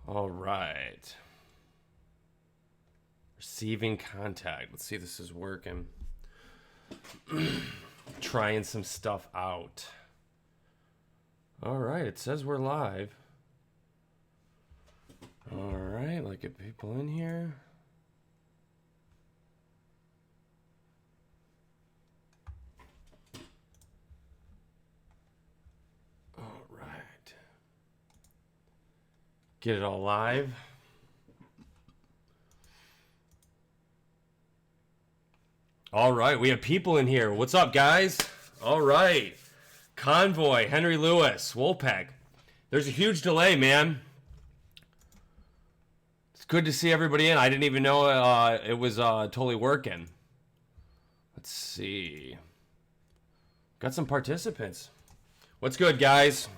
All right. Receiving contact. Let's see if this is working. Trying some stuff out. All right, it says we're live. All right, let's get people in here. All right. Get it all live. All right, we have people in here. What's up, guys? All right. Convoy, Henry Lewis, Wolpeg. There's a huge delay, man. It's good to see everybody in. I didn't even know it was totally working. Let's see. Got some participants. What's good, guys?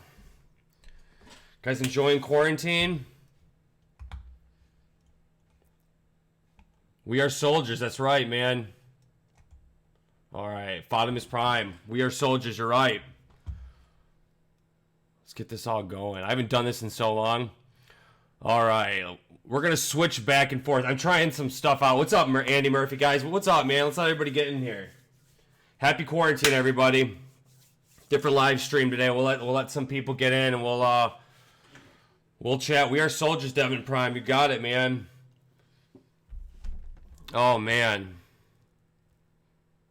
Guys enjoying quarantine? We are soldiers. That's right, man. All right, Fatimus Prime. We are soldiers. You're right. Let's get this all going. I haven't done this in so long. All right, we're gonna switch back and forth. I'm trying some stuff out. What's up, Andy Murphy, guys? What's up, man? Let's let everybody get in here. Happy quarantine, everybody. Different live stream today. We'll let some people get in, and we'll chat. We are soldiers, Devin Prime. You got it, man. Oh man.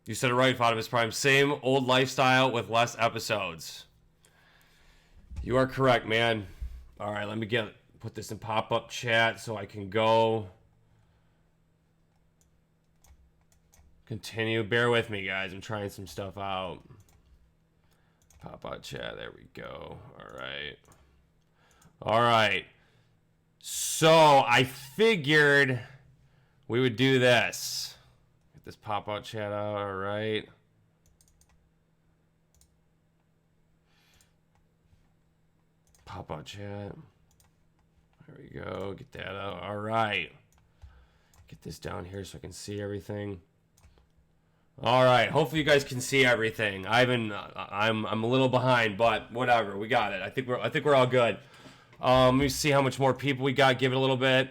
You said it right, Fatimus Prime. Same old lifestyle with less episodes. You are correct, man. All right, let me put this in pop-up chat so I can go. Continue. Bear with me, guys. I'm trying some stuff out. Pop-up chat. There we go. All right. All right. So I figured we would do this. Get this pop-out chat out. All right. Pop-out chat. There we go. Get that out. All right. Get this down here so I can see everything. All right. Hopefully you guys can see everything. I'm a little behind, but whatever. We got it. I think we're all good. Let me see how much more people we got. Give it a little bit.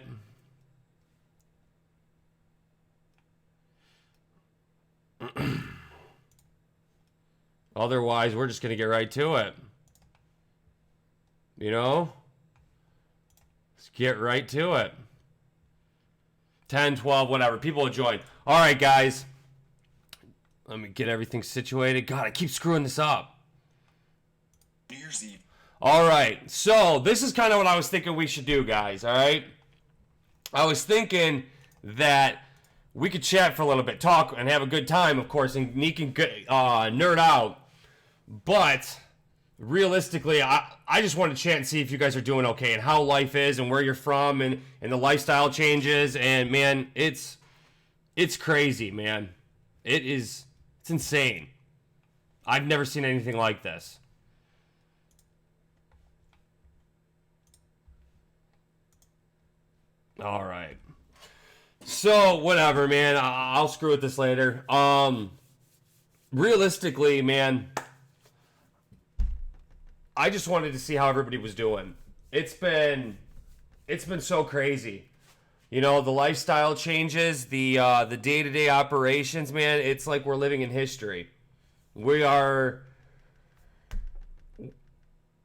Otherwise, we're just going to get right to it. You know? Let's get right to it. 10, 12, whatever. People will join. All right, guys. Let me get everything situated. God, I keep screwing this up. New Year's Eve. All right. So, this is kind of what I was thinking we should do, guys. All right? I was thinking that we could chat for a little bit, talk, and have a good time, of course, and Neek can nerd out. But realistically, I just want to chat and see if you guys are doing okay and how life is and where you're from and the lifestyle changes. And, man, it's crazy, man. It's insane. I've never seen anything like this. All right. So, whatever, man. I'll screw with this later. Realistically, man, I just wanted to see how everybody was doing. It's been so crazy. You know, the lifestyle changes, the day-to-day operations, man, it's like we're living in history.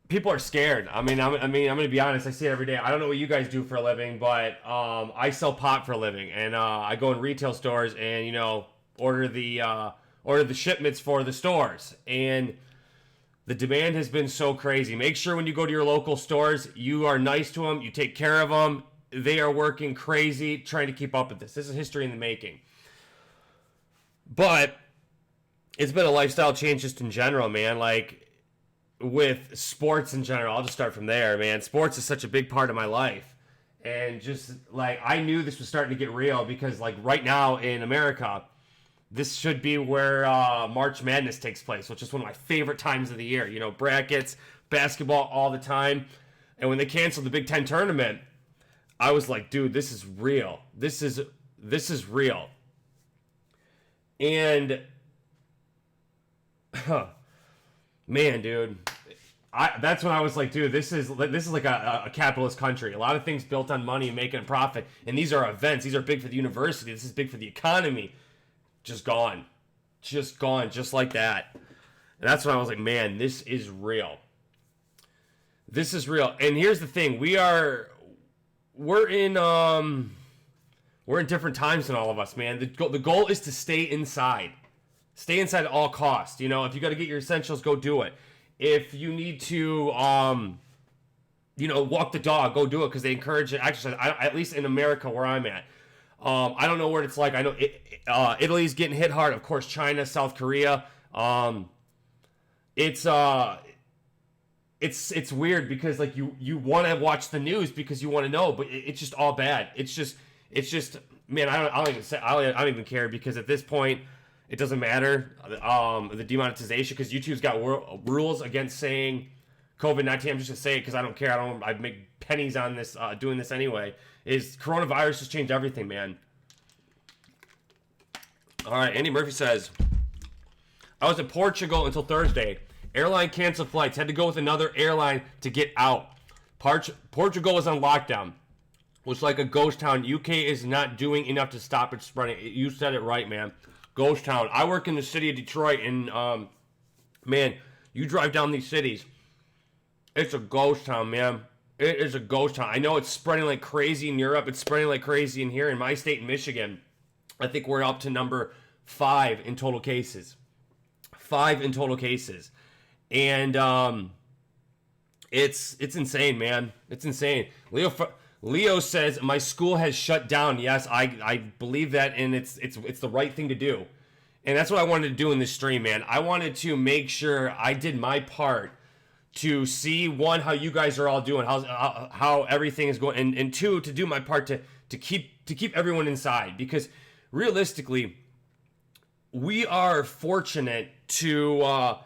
People are scared. I'm going to be honest. I see it every day. I don't know what you guys do for a living, but I sell pot for a living, and I go in retail stores and, you know, order the shipments for the stores. And the demand has been so crazy. Make sure when you go to your local stores, you are nice to them, you take care of them. They are working crazy trying to keep up with this. This is history in the making. But it's been a lifestyle change just in general, man. Like, with sports in general, I'll just start from there, man. Sports is such a big part of my life. And just, like, I knew this was starting to get real because, like, right now in America, this should be where March Madness takes place, which is one of my favorite times of the year. You know, brackets, basketball all the time. And when they canceled the Big Ten tournament, I was like, dude, this is real. This is real. And, man, dude, That's when I was like, dude, this is like a capitalist country. A lot of things built on money and making a profit, and these are events. These are big for the university. This is big for the economy. Just gone, just like that. And that's when I was like, man, this is real. This is real. And here's the thing: we're in different times than all of us, man. The goal is to stay inside. Stay inside at all costs. You know, if you got to get your essentials, go do it. If you need to, walk the dog, go do it because they encourage exercise. At least in America, where I'm at, I don't know what it's like. I know Italy's getting hit hard. Of course, China, South Korea. It's weird because like you want to watch the news because you want to know, but it's just all bad. It's just man. I don't even care because at this point. It doesn't matter, the demonetization, because YouTube's got rules against saying COVID-19. I'm just going to say it because I don't care. I make pennies on this, doing this anyway. Is coronavirus just changed everything, man. All right, Andy Murphy says, I was in Portugal until Thursday. Airline canceled flights. Had to go with another airline to get out. Portugal was on lockdown. Was like a ghost town. UK is not doing enough to stop it spreading. You said it right, man. Ghost town. I work in the city of Detroit, and man, you drive down these cities, it's a ghost town, man. It is a ghost town. I know it's spreading like crazy in Europe. It's spreading like crazy in here in my state, in Michigan. I think we're up to number 5 in total cases. 5 in total cases, and it's insane, man. It's insane. Leo says, my school has shut down. Yes, I believe that, and it's the right thing to do. And that's what I wanted to do in this stream, man. I wanted to make sure I did my part to see, one, how you guys are all doing, how everything is going, and two, to do my part to keep everyone inside. Because realistically, we are fortunate to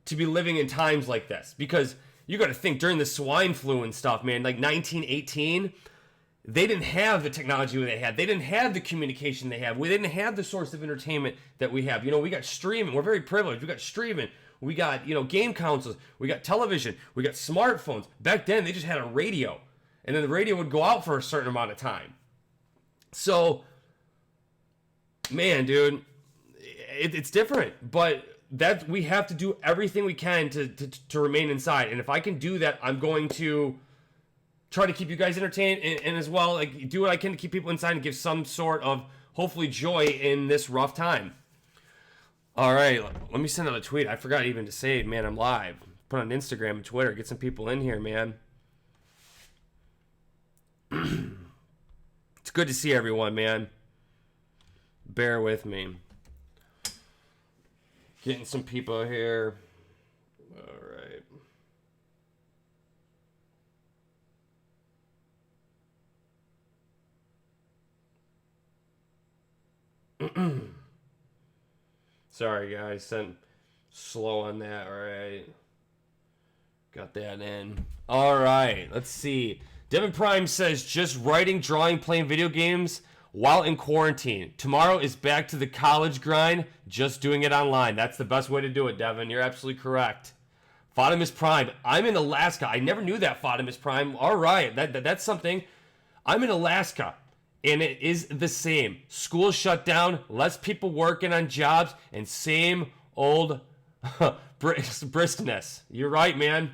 be living in times like this. Because you got to think, during the swine flu and stuff, man, like 1918, they didn't have the technology they had. They didn't have the communication they have. We didn't have the source of entertainment that we have. You know, we got streaming. We're very privileged. We got streaming. We got, game consoles. We got television. We got smartphones. Back then, they just had a radio. And then the radio would go out for a certain amount of time. So, man, dude, it's different. But that we have to do everything we can to remain inside. And if I can do that, I'm going to try to keep you guys entertained and as well, like, do what I can to keep people inside and give some sort of, hopefully, joy in this rough time. All right, let me send out a tweet. I forgot even to say, man, I'm live. Put on Instagram and Twitter. Get some people in here, man. It's good to see everyone, man. Bear with me. Getting some people here. All right. Sorry, guys. Sent slow on that. All right. Got that in. All right. Let's see. Devin Prime says, just writing, drawing, playing video games while in quarantine. Tomorrow is back to the college grind, just doing it online. That's the best way to do it, Devin. You're absolutely correct. Fatimus Prime. I'm in Alaska. I never knew that, Fatimus Prime. All right. That's something. I'm in Alaska, and it is the same. School shut down, less people working on jobs, and same old briskness. You're right, man.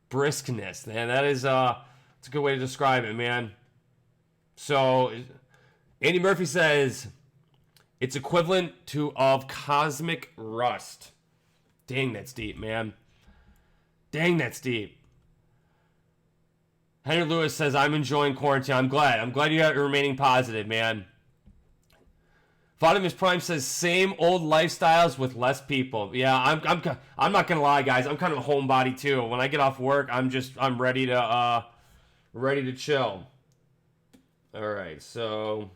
Briskness. Man, that's a good way to describe it, man. So, Andy Murphy says, it's equivalent of cosmic rust. Dang, that's deep, man. Dang, that's deep. Henry Lewis says, I'm enjoying quarantine. I'm glad you're remaining positive, man. Fatimus Prime says, same old lifestyles with less people. Yeah, I'm not gonna lie, guys. I'm kind of a homebody too. When I get off work, I'm ready to chill. All right, so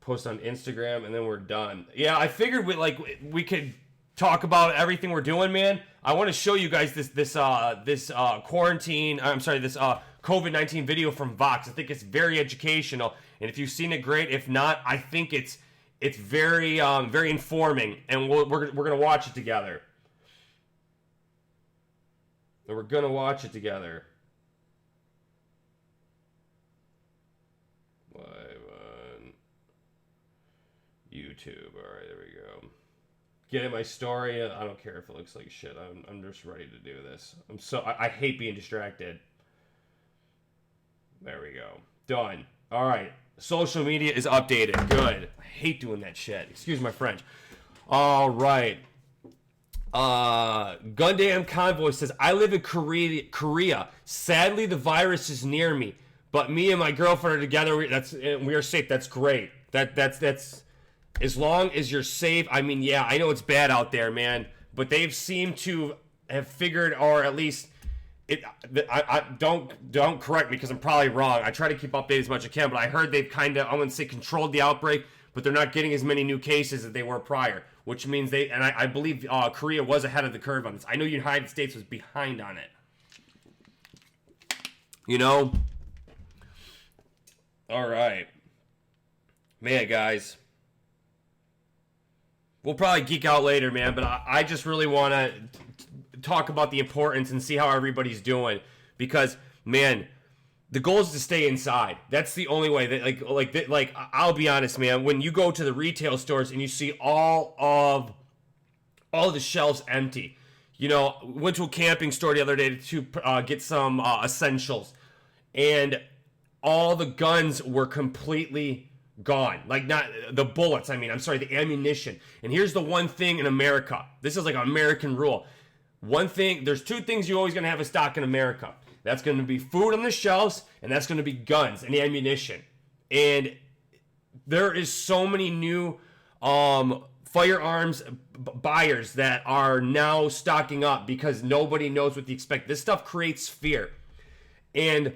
post on Instagram and then we're done. Yeah, I figured we could talk about everything we're doing, man. I want to show you guys this quarantine. I'm sorry, this COVID-19 video from Vox. I think it's very educational, and if you've seen it, great. If not, I think it's very very informing, and we're gonna watch it together. And we're going to watch it together. Live on YouTube. All right, there we go. Getting my story. I don't care if it looks like shit. I'm just ready to do this. I hate being distracted. There we go. Done. All right. Social media is updated. Good. I hate doing that shit. Excuse my French. All right. Gundam Convoy says, I live in Korea. Sadly, the virus is near me, but me and my girlfriend are together. We are safe. That's great. That's as long as you're safe. I mean, yeah, I know it's bad out there, man, but they've seemed to have figured, or at least I don't correct me because I'm probably wrong. I try to keep updated as much as I can, but I heard they've kind of, I wouldn't say controlled the outbreak, but they're not getting as many new cases as they were prior, which means I believe Korea was ahead of the curve on this. I know the United States was behind on it. You know? All right. Man, guys. We'll probably geek out later, man, but I just really want to talk about the importance and see how everybody's doing, because, man, the goal is to stay inside. That's the only way. That like I'll be honest, man. When you go to the retail stores and you see all the shelves empty, you know, went to a camping store the other day to get some essentials, and all the guns were completely gone. Like, not the bullets. I mean, I'm sorry, the ammunition. And here's the one thing in America. This is like an American rule. One thing, there's two things you're always going to have in stock in America. That's going to be food on the shelves, and that's going to be guns and ammunition. And there is so many new firearms buyers that are now stocking up because nobody knows what to expect. This stuff creates fear. And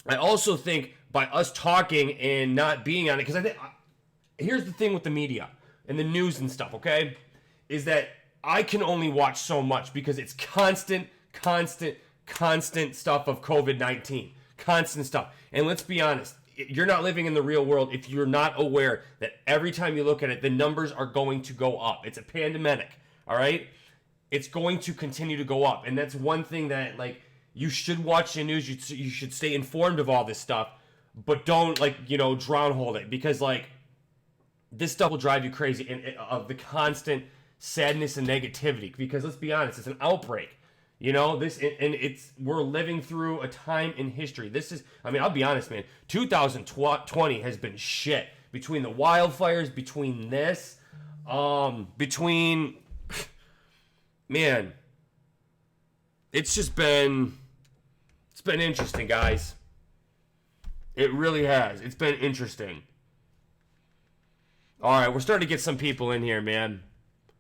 I also think by us talking and not being on it, because I think here's the thing with the media and the news and stuff, okay, is that I can only watch so much because it's constant stuff of COVID-19. Constant stuff. And let's be honest, you're not living in the real world if you're not aware that every time you look at it, the numbers are going to go up. It's a pandemic, all right? It's going to continue to go up. And that's one thing that, like, you should watch the news. You should stay informed of all this stuff, but don't, like, you know, drown hold it, because, like, this stuff will drive you crazy, and of the constant sadness and negativity, because let's be honest, it's an outbreak. You know, we're living through a time in history. This is, I mean, I'll be honest, man, 2020 has been shit. Between the wildfires, between this, man, it's been interesting, guys. It really has. It's been interesting. All right, we're starting to get some people in here, man,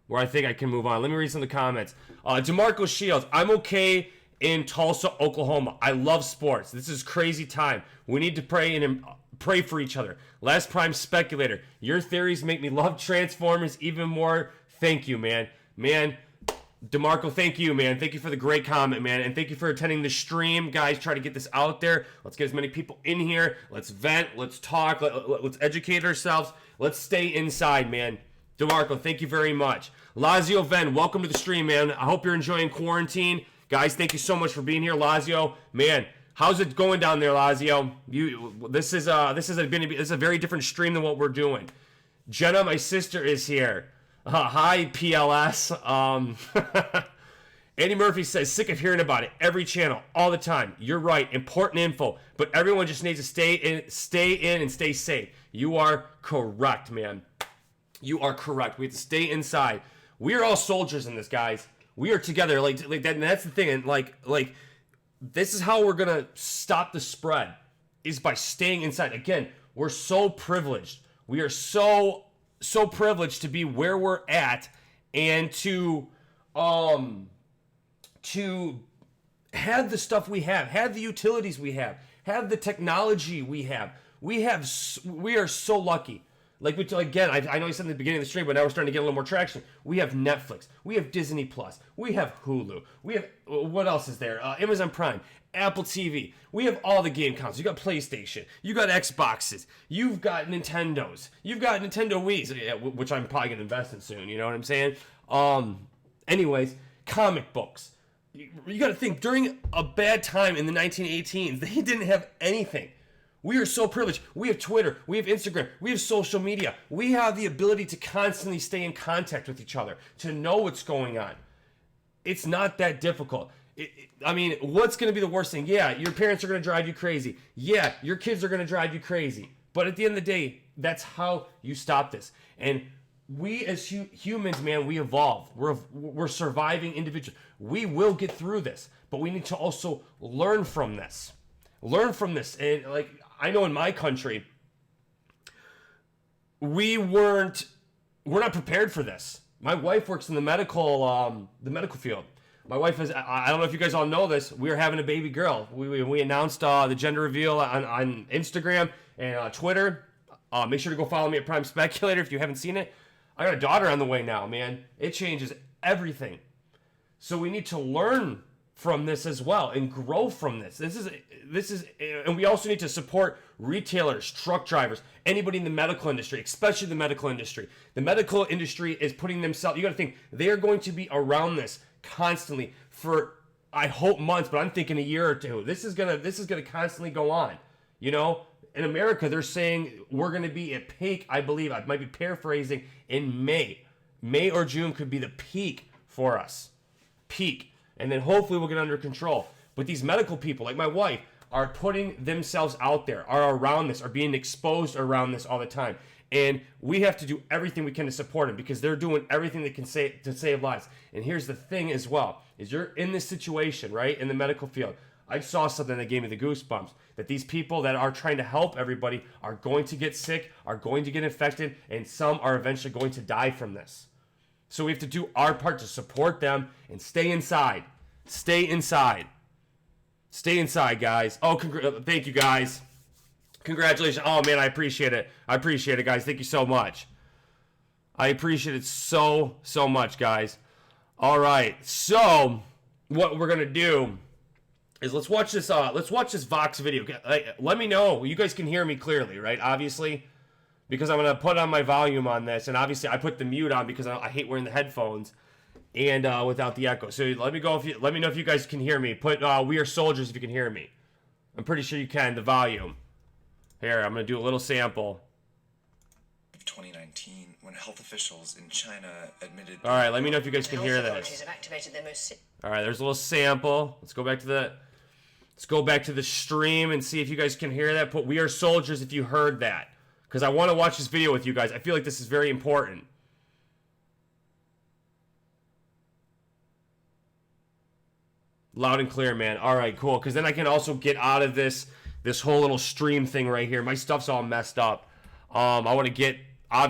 where I think I can move on. Let me read some of the comments. DeMarco Shields, I'm okay in Tulsa, Oklahoma. I love sports. This is crazy time. We need to pray for each other. Last Prime Speculator, your theories make me love Transformers even more. Thank you, man. Man, DeMarco, thank you, man. Thank you for the great comment, man. And thank you for attending the stream. Guys, try to get this out there. Let's get as many people in here. Let's vent. Let's talk. Let's educate ourselves. Let's stay inside, man. DeMarco, thank you very much. Lazio Ven, welcome to the stream, man. I hope you're enjoying quarantine. Guys, thank you so much for being here. Lazio, man, how's it going down there, Lazio? This is a very different stream than what we're doing. Jenna, my sister, is here. Hi, PLS. Andy Murphy says, sick of hearing about it. Every channel, all the time. You're right. Important info. But everyone just needs to stay in and stay safe. You are correct, man. You are correct. We have to stay inside. We are all soldiers in this, guys. We are together, like that. And that's the thing. And like, this is how we're gonna stop the spread, is by staying inside. Again, we're so privileged. We are so privileged to be where we're at, and to have the stuff we have the utilities we have the technology we have. We are so lucky. Like again, I know I said in the beginning of the stream, but now we're starting to get a little more traction. We have Netflix, we have Disney Plus, we have Hulu, we have, what else is there? Amazon Prime, Apple TV. We have all the game consoles. You got PlayStation, you got Xboxes, you've got Nintendos, you've got Nintendo Wii's, which I'm probably gonna invest in soon. You know what I'm saying? Anyways, comic books, You got to think, during a bad time in the 1918s, they didn't have anything. We are so privileged. We have Twitter. We have Instagram. We have social media. We have the ability to constantly stay in contact with each other, to know what's going on. It's not that difficult. I mean, what's going to be the worst thing? Yeah, your parents are going to drive you crazy. Yeah, your kids are going to drive you crazy. But at the end of the day, that's how you stop this. And we as humans, man, we evolve. We're surviving individuals. We will get through this, but we need to also learn from this. Learn from this. And like, I know in my country, we're not prepared for this. My wife works in the medical field. My wife is, I don't know if you guys all know this, we are having a baby girl. We announced the gender reveal on Instagram and Twitter. Make sure to go follow me at Prime Speculator if you haven't seen it. I got a daughter on the way now, man. It changes everything. So we need to learn from this as well and grow from this. This is, and we also need to support retailers, truck drivers, anybody in the medical industry, especially the medical industry. The medical industry is putting themselves, you got to think, they are going to be around this constantly for, I hope, months, but I'm thinking a year or two. This is gonna constantly go on. You know, in America, they're saying we're gonna be at peak. I believe, I might be paraphrasing, in May. May or June could be the peak for us. Peak. And then hopefully we'll get under control. But these medical people, like my wife, are putting themselves out there, are around this, are being exposed around this all the time. And we have to do everything we can to support them because they're doing everything they can say to save lives. And here's the thing as well, is you're in this situation, right, in the medical field. I saw something that gave me the goosebumps, that these people that are trying to help everybody are going to get sick, are going to get infected, and some are eventually going to die from this. So we have to do our part to support them and stay inside. Stay inside. Stay inside, guys. Oh, thank you, guys. Congratulations. Oh, man, I appreciate it. I appreciate it, guys. Thank you so much. I appreciate it so much, guys. All right. So what we're going to do is let's watch this Vox video. Let me know. You guys can hear me clearly, right? Obviously, because I'm going to put on my volume on this. And obviously, I put the mute on because I hate wearing the headphones and without the echo. So let me know if you guys can hear me. Put "We Are Soldiers" if you can hear me. I'm pretty sure you can. The volume. Here, I'm going to do a little sample. 2019, when health officials in China admitted... All right, let me know if you guys can hear this. Have activated their most... All right, there's a little sample. Let's go back to the stream and see if you guys can hear that. Put "We Are Soldiers" if you heard that, because I want to watch this video with you guys. I feel like this is very important. Loud and clear, man. All right, cool. Because then I can also get out of this whole little stream thing right here. My stuff's all messed up. I want to get out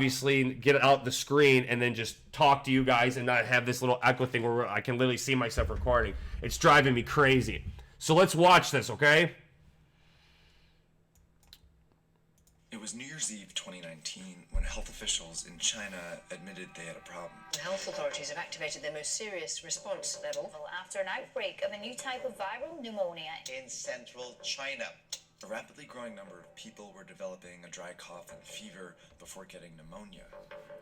the screen and then just talk to you guys and not have this little echo thing where I can literally see myself recording. It's driving me crazy. So let's watch this, okay? It was New Year's Eve 2019 when health officials in China admitted they had a problem. The health authorities have activated their most serious response level after an outbreak of a new type of viral pneumonia in central China. A rapidly growing number of people were developing a dry cough and fever before getting pneumonia.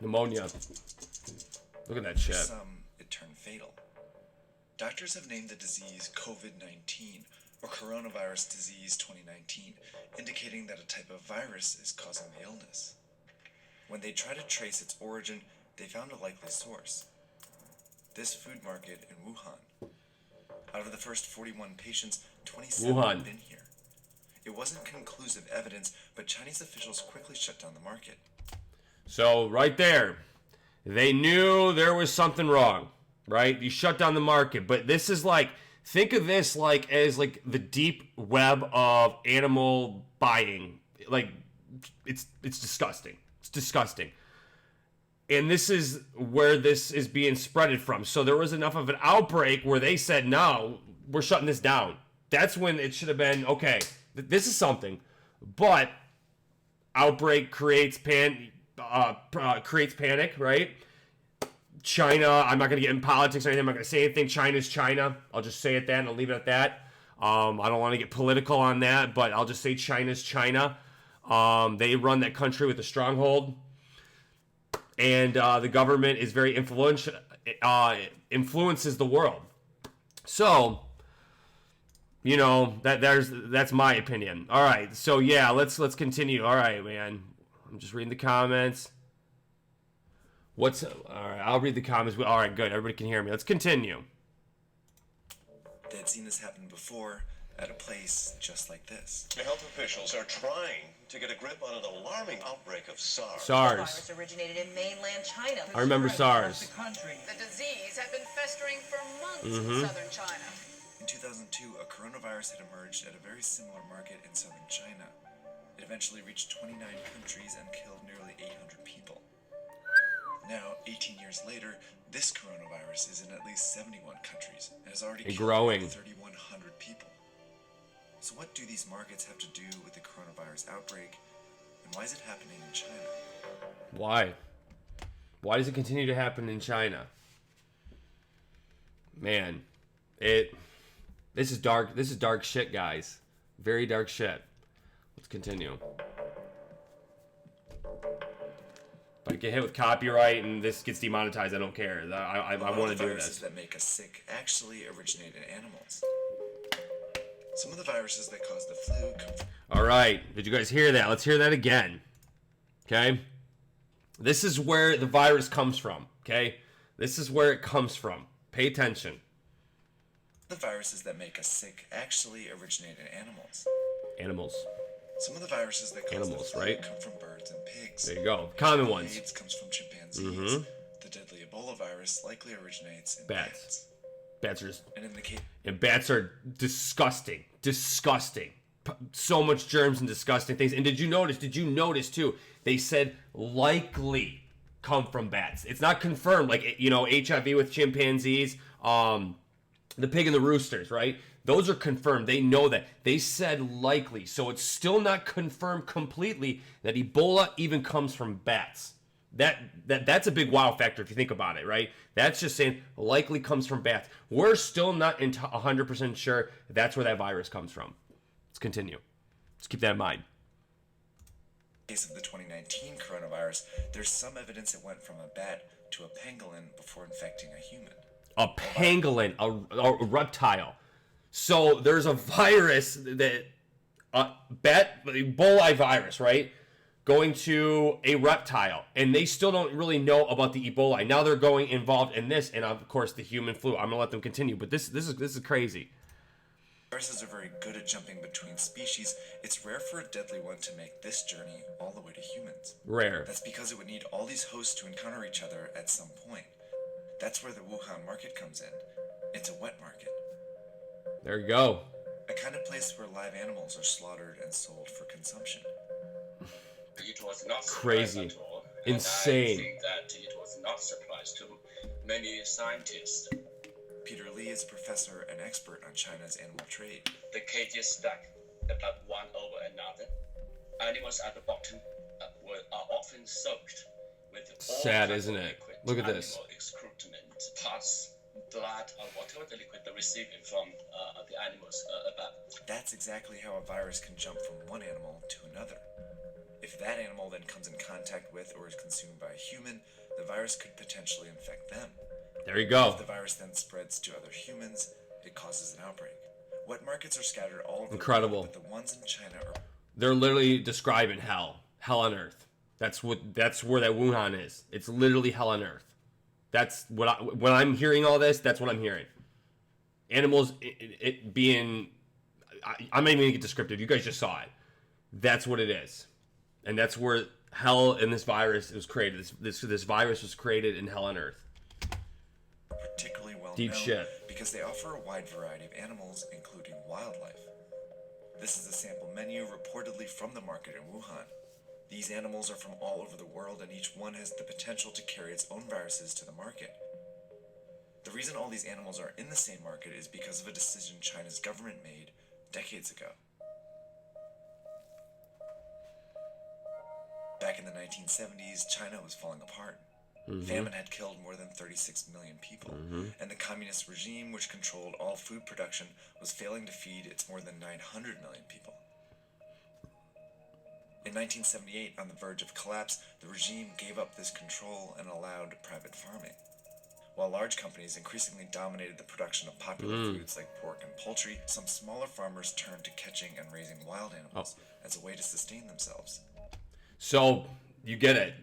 Pneumonia. Look at that shit. For some, it turned fatal. Doctors have named the disease COVID-19, or coronavirus disease 2019, indicating that a type of virus is causing the illness. When they tried to trace its origin, they found a likely source: this food market in Wuhan. Out of the first 41 patients, 27 had been here. It wasn't conclusive evidence, but Chinese officials quickly shut down the market. So right there, they knew there was something wrong, right? You shut down the market, but this is like, think of this like as like the deep web of animal buying. Like, it's disgusting. It's disgusting. And this is where this is being spreaded from. So there was enough of an outbreak where they said, no, we're shutting this down. That's when it should have been, okay, this is something. But outbreak creates panic, right? China, I'm not going to get in politics or anything. I'm not going to say anything. China's China. I'll just say it that and I'll leave it at that. I don't want to get political on that, but I'll just say China's China. They run that country with a stronghold. And the government is very influential, influences the world. So, you know, that's my opinion. All right, so yeah, let's continue. All right, man. I'm just reading the comments. All right, I'll read the comments. All right, good. Everybody can hear me. Let's continue. They had seen this happen before at a place just like this. The health officials are trying to get a grip on an alarming outbreak of SARS. The virus originated in mainland China. I remember SARS. The disease had been festering for months in southern China. In 2002, a coronavirus had emerged at a very similar market in southern China. It eventually reached 29 countries and killed nearly 800 people. Now, 18 years later, this coronavirus is in at least 71 countries and has already killed growing. 3,100 people. So what do these markets have to do with the coronavirus outbreak, and why is it happening in China? Why? Why does it continue to happen in China? Man, this is dark. This is dark shit, guys. Very dark shit. Let's continue. If I get hit with copyright and this gets demonetized, I don't care. I want to do viruses this. that make us sick actually originate in animals. Some of the viruses that cause the flu come from... All right. Did you guys hear that? Let's hear that again. Okay? This is where the virus comes from. Okay? This is where it comes from. Pay attention. The viruses that make us sick actually originate in animals. Animals. Some of the viruses that cause Animals, the flu right? come from birds and pigs. There you go. Common ones. AIDS comes from chimpanzees. The deadly Ebola virus likely originates in Bats. Bats are just... And in the case... And bats are disgusting. Disgusting. So much germs and disgusting things. And did you notice too, they said likely come from bats. It's not confirmed. Like, you know, HIV with chimpanzees, the pig and the roosters, right? Those are confirmed. They know that. They said likely. So it's still not confirmed completely that Ebola even comes from bats. That's a big wow factor if you think about it, right? That's just saying likely comes from bats. We're still not 100% sure that's where that virus comes from. Let's continue. Let's keep that in mind. In the case of the 2019 coronavirus, there's some evidence it went from a bat to a pangolin before infecting a human. A pangolin, a reptile. So there's a virus that Ebola virus, right? Going to a reptile, and they still don't really know about the Ebola. Now they're going involved in this, and of course the human flu. I'm gonna let them continue, but this is crazy. Viruses are very good at jumping between species. It's rare for a deadly one to make this journey all the way to humans. Rare. That's because it would need all these hosts to encounter each other at some point. That's where the Wuhan market comes in. It's a wet market. There you go. A kind of place where live animals are slaughtered and sold for consumption. It was not Crazy. at all. Insane. And I think that it was not surprise to many scientists. Peter Lee is a professor and expert on China's animal trade. The cages stack about one over another. Animals at the bottom are often soaked with all Sad, kinds isn't of it? liquid, Look at this. animal excrement, pus, blood, or whatever the liquid they're receiving from the animals above. That's exactly how a virus can jump from one animal to another. If that animal then comes in contact with or is consumed by a human, the virus could potentially infect them. There you go. If the virus then spreads to other humans, it causes an outbreak. Wet markets are scattered all over Incredible. the world, but the ones in China are... They're literally describing hell on earth. That's where that Wuhan is. It's literally hell on earth. That's when I'm hearing all this, that's what I'm hearing. Animals, it being, I'm not even gonna get descriptive. You guys just saw it. That's what it is, and that's where hell and this virus was created. This virus was created in hell on earth. particularly well Deep known shit. because they offer a wide variety of animals, including wildlife. This is a sample menu reportedly from the market in Wuhan. These animals are from all over the world, and each one has the potential to carry its own viruses to the market. The reason all these animals are in the same market is because of a decision China's government made decades ago. Back in the 1970s, China was falling apart. Famine had killed more than 36 million people, and the communist regime, which controlled all food production, was failing to feed its more than 900 million people. In 1978, on the verge of collapse, the regime gave up this control and allowed private farming. While large companies increasingly dominated the production of popular foods like pork and poultry, some smaller farmers turned to catching and raising wild animals as a way to sustain themselves. So, you get it.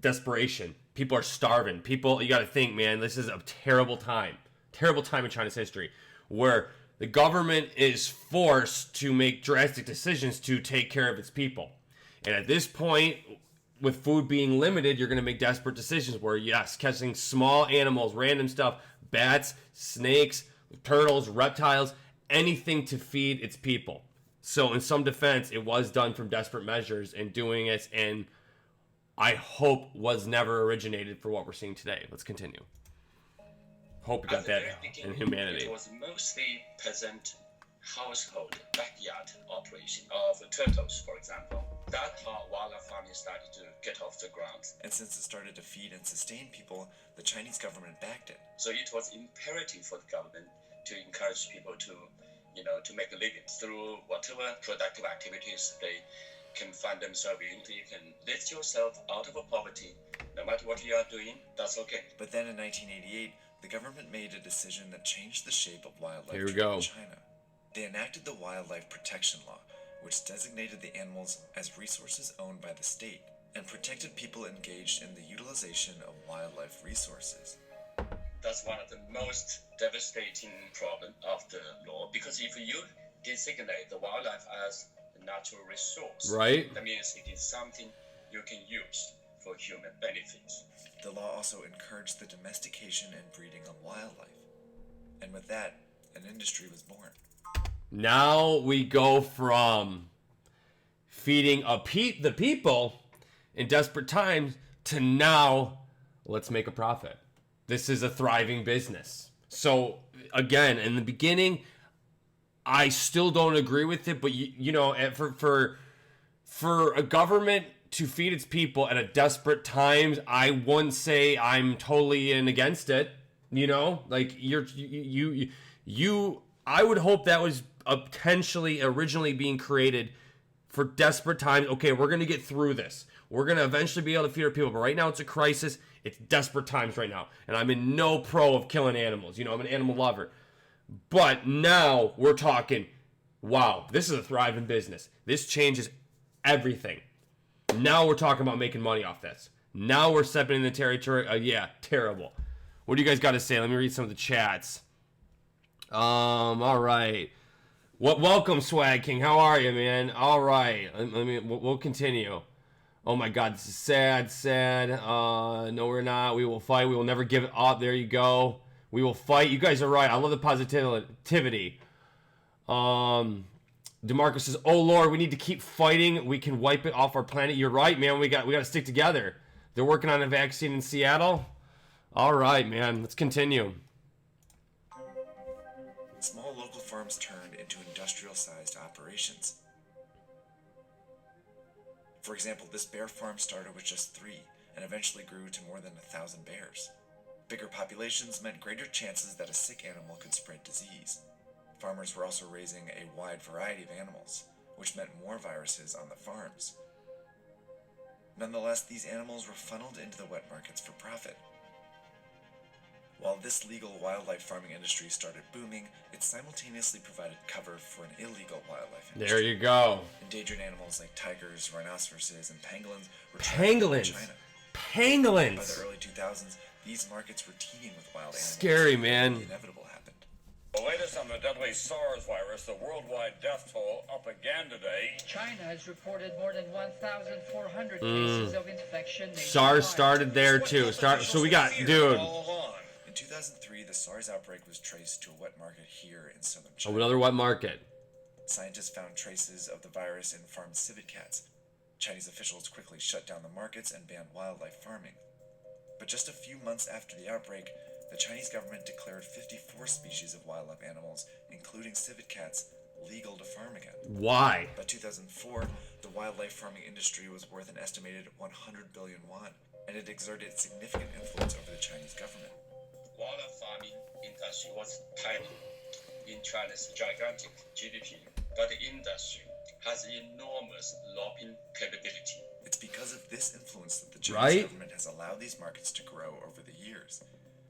Desperation. People are starving. People, you got to think, man, this is a terrible time in China's history, where the government is forced to make drastic decisions to take care of its people. And at this point, with food being limited, you're going to make desperate decisions where, yes, catching small animals, random stuff, bats, snakes, turtles, reptiles, anything to feed its people. So in some defense, it was done from desperate measures, and doing it, and I hope was never originated for what we're seeing today. Let's continue. Hope you got that in humanity. It was mostly peasant household backyard operation of turtles, for example. That's how wildlife farming started to get off the ground. And since it started to feed and sustain people, the Chinese government backed it. So it was imperative for the government to encourage people to make a living through whatever productive activities they can find themselves in. You can lift yourself out of poverty. No matter what you are doing, that's okay. But then in 1988, the government made a decision that changed the shape of wildlife Here we trade go. in China. They enacted the Wildlife Protection Law, which designated the animals as resources owned by the state and protected people engaged in the utilization of wildlife resources. That's one of the most devastating problems of the law, because if you designate the wildlife as a natural resource, Right. that means it is something you can use for human benefits. The law also encouraged the domestication and breeding of wildlife. And with that, an industry was born. Now we go from feeding the people in desperate times to now, let's make a profit. This is a thriving business. So again, in the beginning, I still don't agree with it, but for a government to feed its people at a desperate times, I wouldn't say I'm totally in against it. Like I would hope that was potentially originally being created for desperate times. Okay, we're going to get through this. We're going to eventually be able to feed our people. But right now it's a crisis. It's desperate times right now. And I'm in no pro of killing animals. I'm an animal lover. But now we're talking, wow, this is a thriving business. This changes everything. Now we're talking about making money off this. Now we're stepping in the territory. Yeah, terrible. What do you guys got to say? Let me read some of the chats. All right. Welcome, Swag King. How are you, man? All right. We'll continue. Oh my God, this is sad. No, we're not. We will fight. We will never give it up. There you go. We will fight. You guys are right. I love the positivity. DeMarcus says, "Oh Lord, we need to keep fighting. We can wipe it off our planet." You're right, man. We got to stick together. They're working on a vaccine in Seattle. All right, man. Let's continue. Small local farms turned into industrial-sized operations. For example, this bear farm started with just 3 and eventually grew to more than 1,000 bears. Bigger populations meant greater chances that a sick animal could spread disease. Farmers were also raising a wide variety of animals, which meant more viruses on the farms. Nonetheless, these animals were funneled into the wet markets for profit. While this legal wildlife farming industry started booming, it simultaneously provided cover for an illegal wildlife industry. There you go. Endangered animals like tigers, rhinoceroses, and pangolins were Pangolins. trafficked in China. Pangolins. By the early 2000s, these markets were teeming with wild animals. Scary, man. The inevitable happened. The latest on the deadly SARS virus, the worldwide death toll up again today. China has reported more than 1,400 cases of infection. SARS started there too. So we got, dude. In 2003, the SARS outbreak was traced to a wet market here in southern China. Another wet market. Scientists found traces of the virus in farmed civet cats. Chinese officials quickly shut down the markets and banned wildlife farming. But just a few months after the outbreak, the Chinese government declared 54 species of wildlife animals, including civet cats, legal to farm again. Why? By 2004, the wildlife farming industry was worth an estimated 100 billion yuan, and it exerted significant influence over the Chinese government. Wildlife farming industry was tiny in China's gigantic GDP, but the industry has enormous lobbying capability. It's because of this influence that the Chinese government has allowed these markets to grow over the years.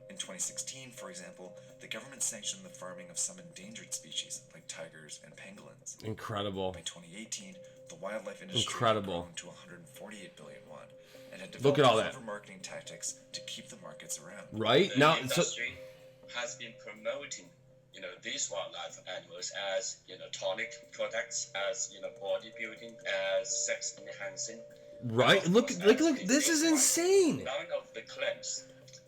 In In 2016, for example, the government sanctioned the farming of some endangered species like tigers and pangolins. Incredible. By 2018, the wildlife industry Incredible. had grown to 148 billion won and had Look developed at all that. clever marketing tactics to keep the markets around. Right? The Now, so industry has been promoting, these wildlife animals as, tonic products, as, bodybuilding, as sex enhancing. right? Look, this is insane. None of the claims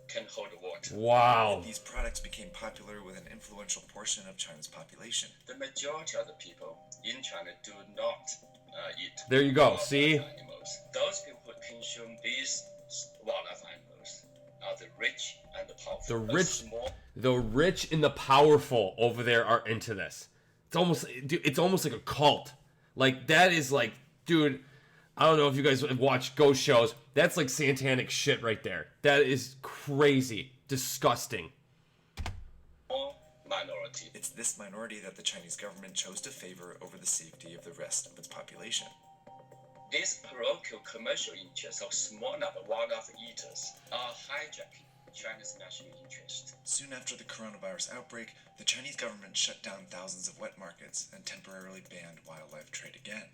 can hold water. Wow. These products became popular with an influential portion of China's population. The majority of the people in China do not eat. There you go. wildlife See? Animals. Those people who consume these wildlife animals are the rich and the powerful. The A rich, small the rich and the powerful over there are into this. It's almost, dude, it's almost like a cult. Like that is like, dude, I don't know if you guys have watched ghost shows. That's like satanic shit right there. That is crazy, disgusting. minority. It's this minority that the Chinese government chose to favor over the safety of the rest of its population. These parochial commercial interests of small number wildlife eaters are hijacking China's national interest. Soon after the coronavirus outbreak, the Chinese government shut down thousands of wet markets and temporarily banned wildlife trade again.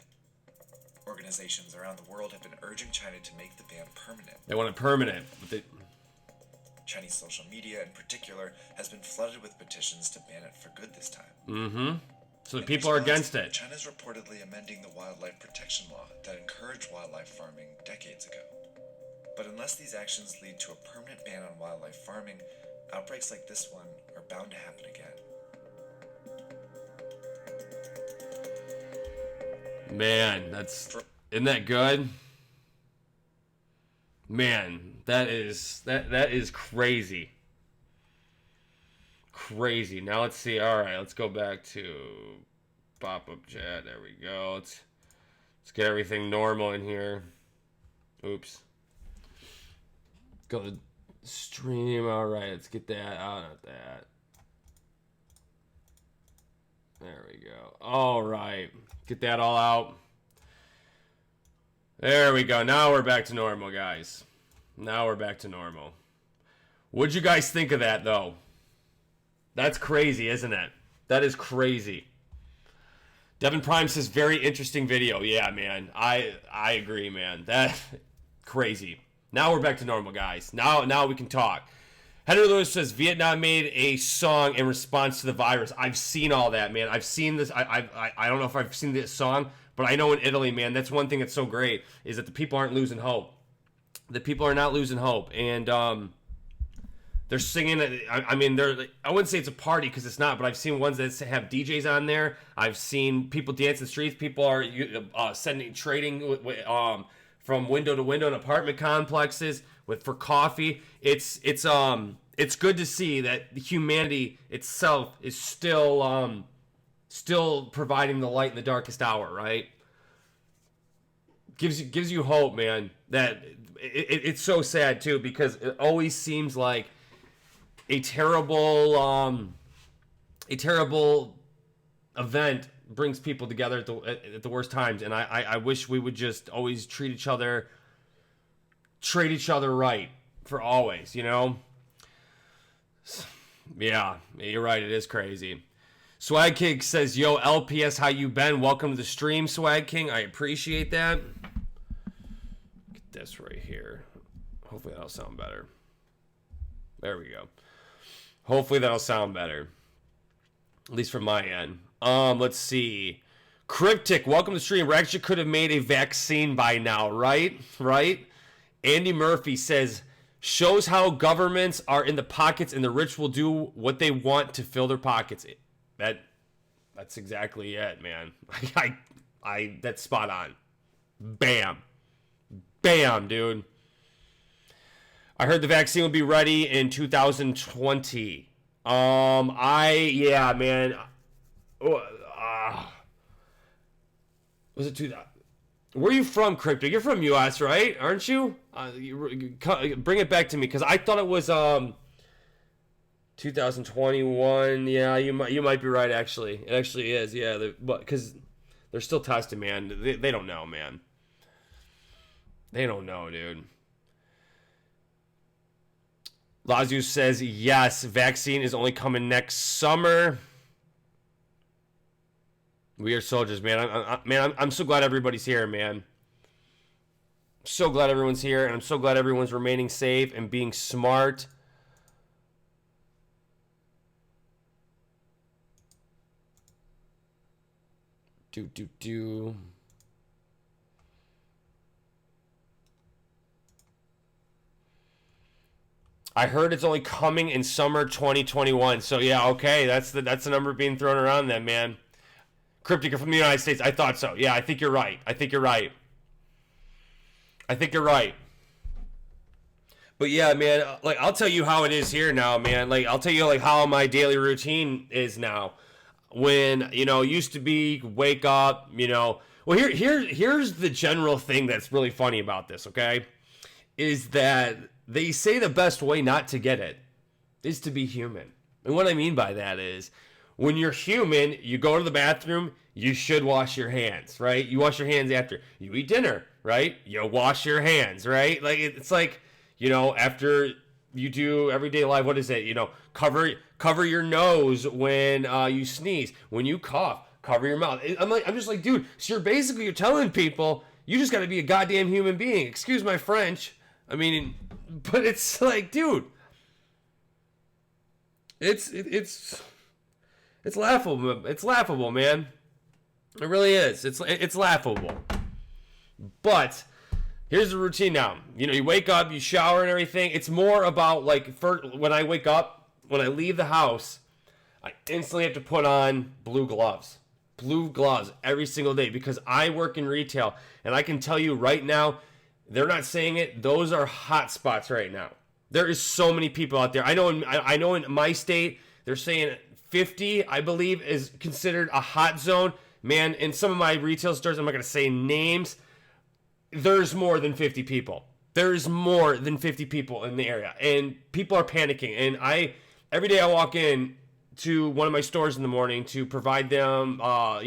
Organizations around the world have been urging China to make the ban permanent. They want it permanent. But they, Chinese social media in particular has been flooded with petitions to ban it for good this time. so the In people are response, against it. China's reportedly amending the wildlife protection law that encouraged wildlife farming decades ago. But unless these actions lead to a permanent ban on wildlife farming, outbreaks like this one are bound to happen again. Man, isn't that good? Man, that is crazy. Crazy. Now let's see. All right, let's go back to pop-up chat. There we go. Let's get everything normal in here. Oops. Go to stream. All right, let's get that. Oh, not that. There we go. All right. Get that all out. There we go. Now we're back to normal, guys. Now we're back to normal. What'd you guys think of that, though? That's crazy, isn't it? That is crazy. Devin Prime says, very interesting video. Yeah, man. I agree, man. That crazy. Now we're back to normal, guys. Now we can talk. Henry Lewis says, Vietnam made a song in response to the virus. I've seen all that, man. I've seen this. I don't know if I've seen this song, but I know in Italy, man, that's one thing that's so great, is that the people aren't losing hope. The people are not losing hope. And they're singing. I mean, I wouldn't say it's a party because it's not, but I've seen ones that have DJs on there. I've seen people dance in the streets. People are trading from window to window in apartment complexes for coffee. It's good to see that humanity itself is still providing the light in the darkest hour, right? Gives you hope, man. That it's so sad too, because it always seems like a terrible event brings people together at the worst times, and I wish we would just always treat each other right for always, you know? Yeah, you're right, it is crazy. Swag King says, yo, LPS, how you been? Welcome to the stream, Swag King. I appreciate that. Get this right here. Hopefully that'll sound better. There we go. Hopefully that'll sound better. At least from my end. Let's see. Cryptic, welcome to the stream. Rex, you could have made a vaccine by now, right? Right? Andy Murphy says, shows how governments are in the pockets and the rich will do what they want to fill their pockets. That's exactly it, man. That's spot on. Bam. Bam, dude. I heard the vaccine will be ready in 2020. Yeah, man. Was it 2000? Where are you from, Crypto? You're from U.S., right? Aren't you? Bring it back to me, because I thought it was 2021. Yeah, you might be right. Actually, it actually is. Yeah, because they're still testing, man. They don't know, man. They don't know, dude. Lazio says, yes, vaccine is only coming next summer. We are soldiers, man. I'm so glad everybody's here, man. So glad everyone's here, and I'm so glad everyone's remaining safe and being smart. I heard it's only coming in summer 2021. So yeah, okay, that's the number being thrown around then, man. Cryptic from the United States. I thought so. Yeah, I think you're right. I think you're right. But yeah, man, like I'll tell you how it is here now, man. Like I'll tell you like how my daily routine is now. When, used to be wake up, well, here's the general thing that's really funny about this, okay? Is that they say the best way not to get it is to be human. And what I mean by that is when you're human, you go to the bathroom, you should wash your hands, right? You wash your hands after you eat dinner, right? You wash your hands, right? Like it's like, after you do everyday life, what is it? Cover your nose when you sneeze. When you cough, cover your mouth. I'm just like, dude, so you're telling people you just got to be a goddamn human being. Excuse my French. I mean, but it's like, dude, it's laughable. It's laughable, man. It really is. It's laughable. But here's the routine now. You wake up, you shower and everything. It's more about like when I wake up, when I leave the house, I instantly have to put on blue gloves. Blue gloves every single day because I work in retail and I can tell you right now, they're not saying it. Those are hot spots right now. There is so many people out there. I know in my state, they're saying 50, I believe, is considered a hot zone. Man, in some of my retail stores, I'm not going to say names, there's more than 50 people. There's more than 50 people in the area. And people are panicking. And every day I walk in to one of my stores in the morning to provide them, I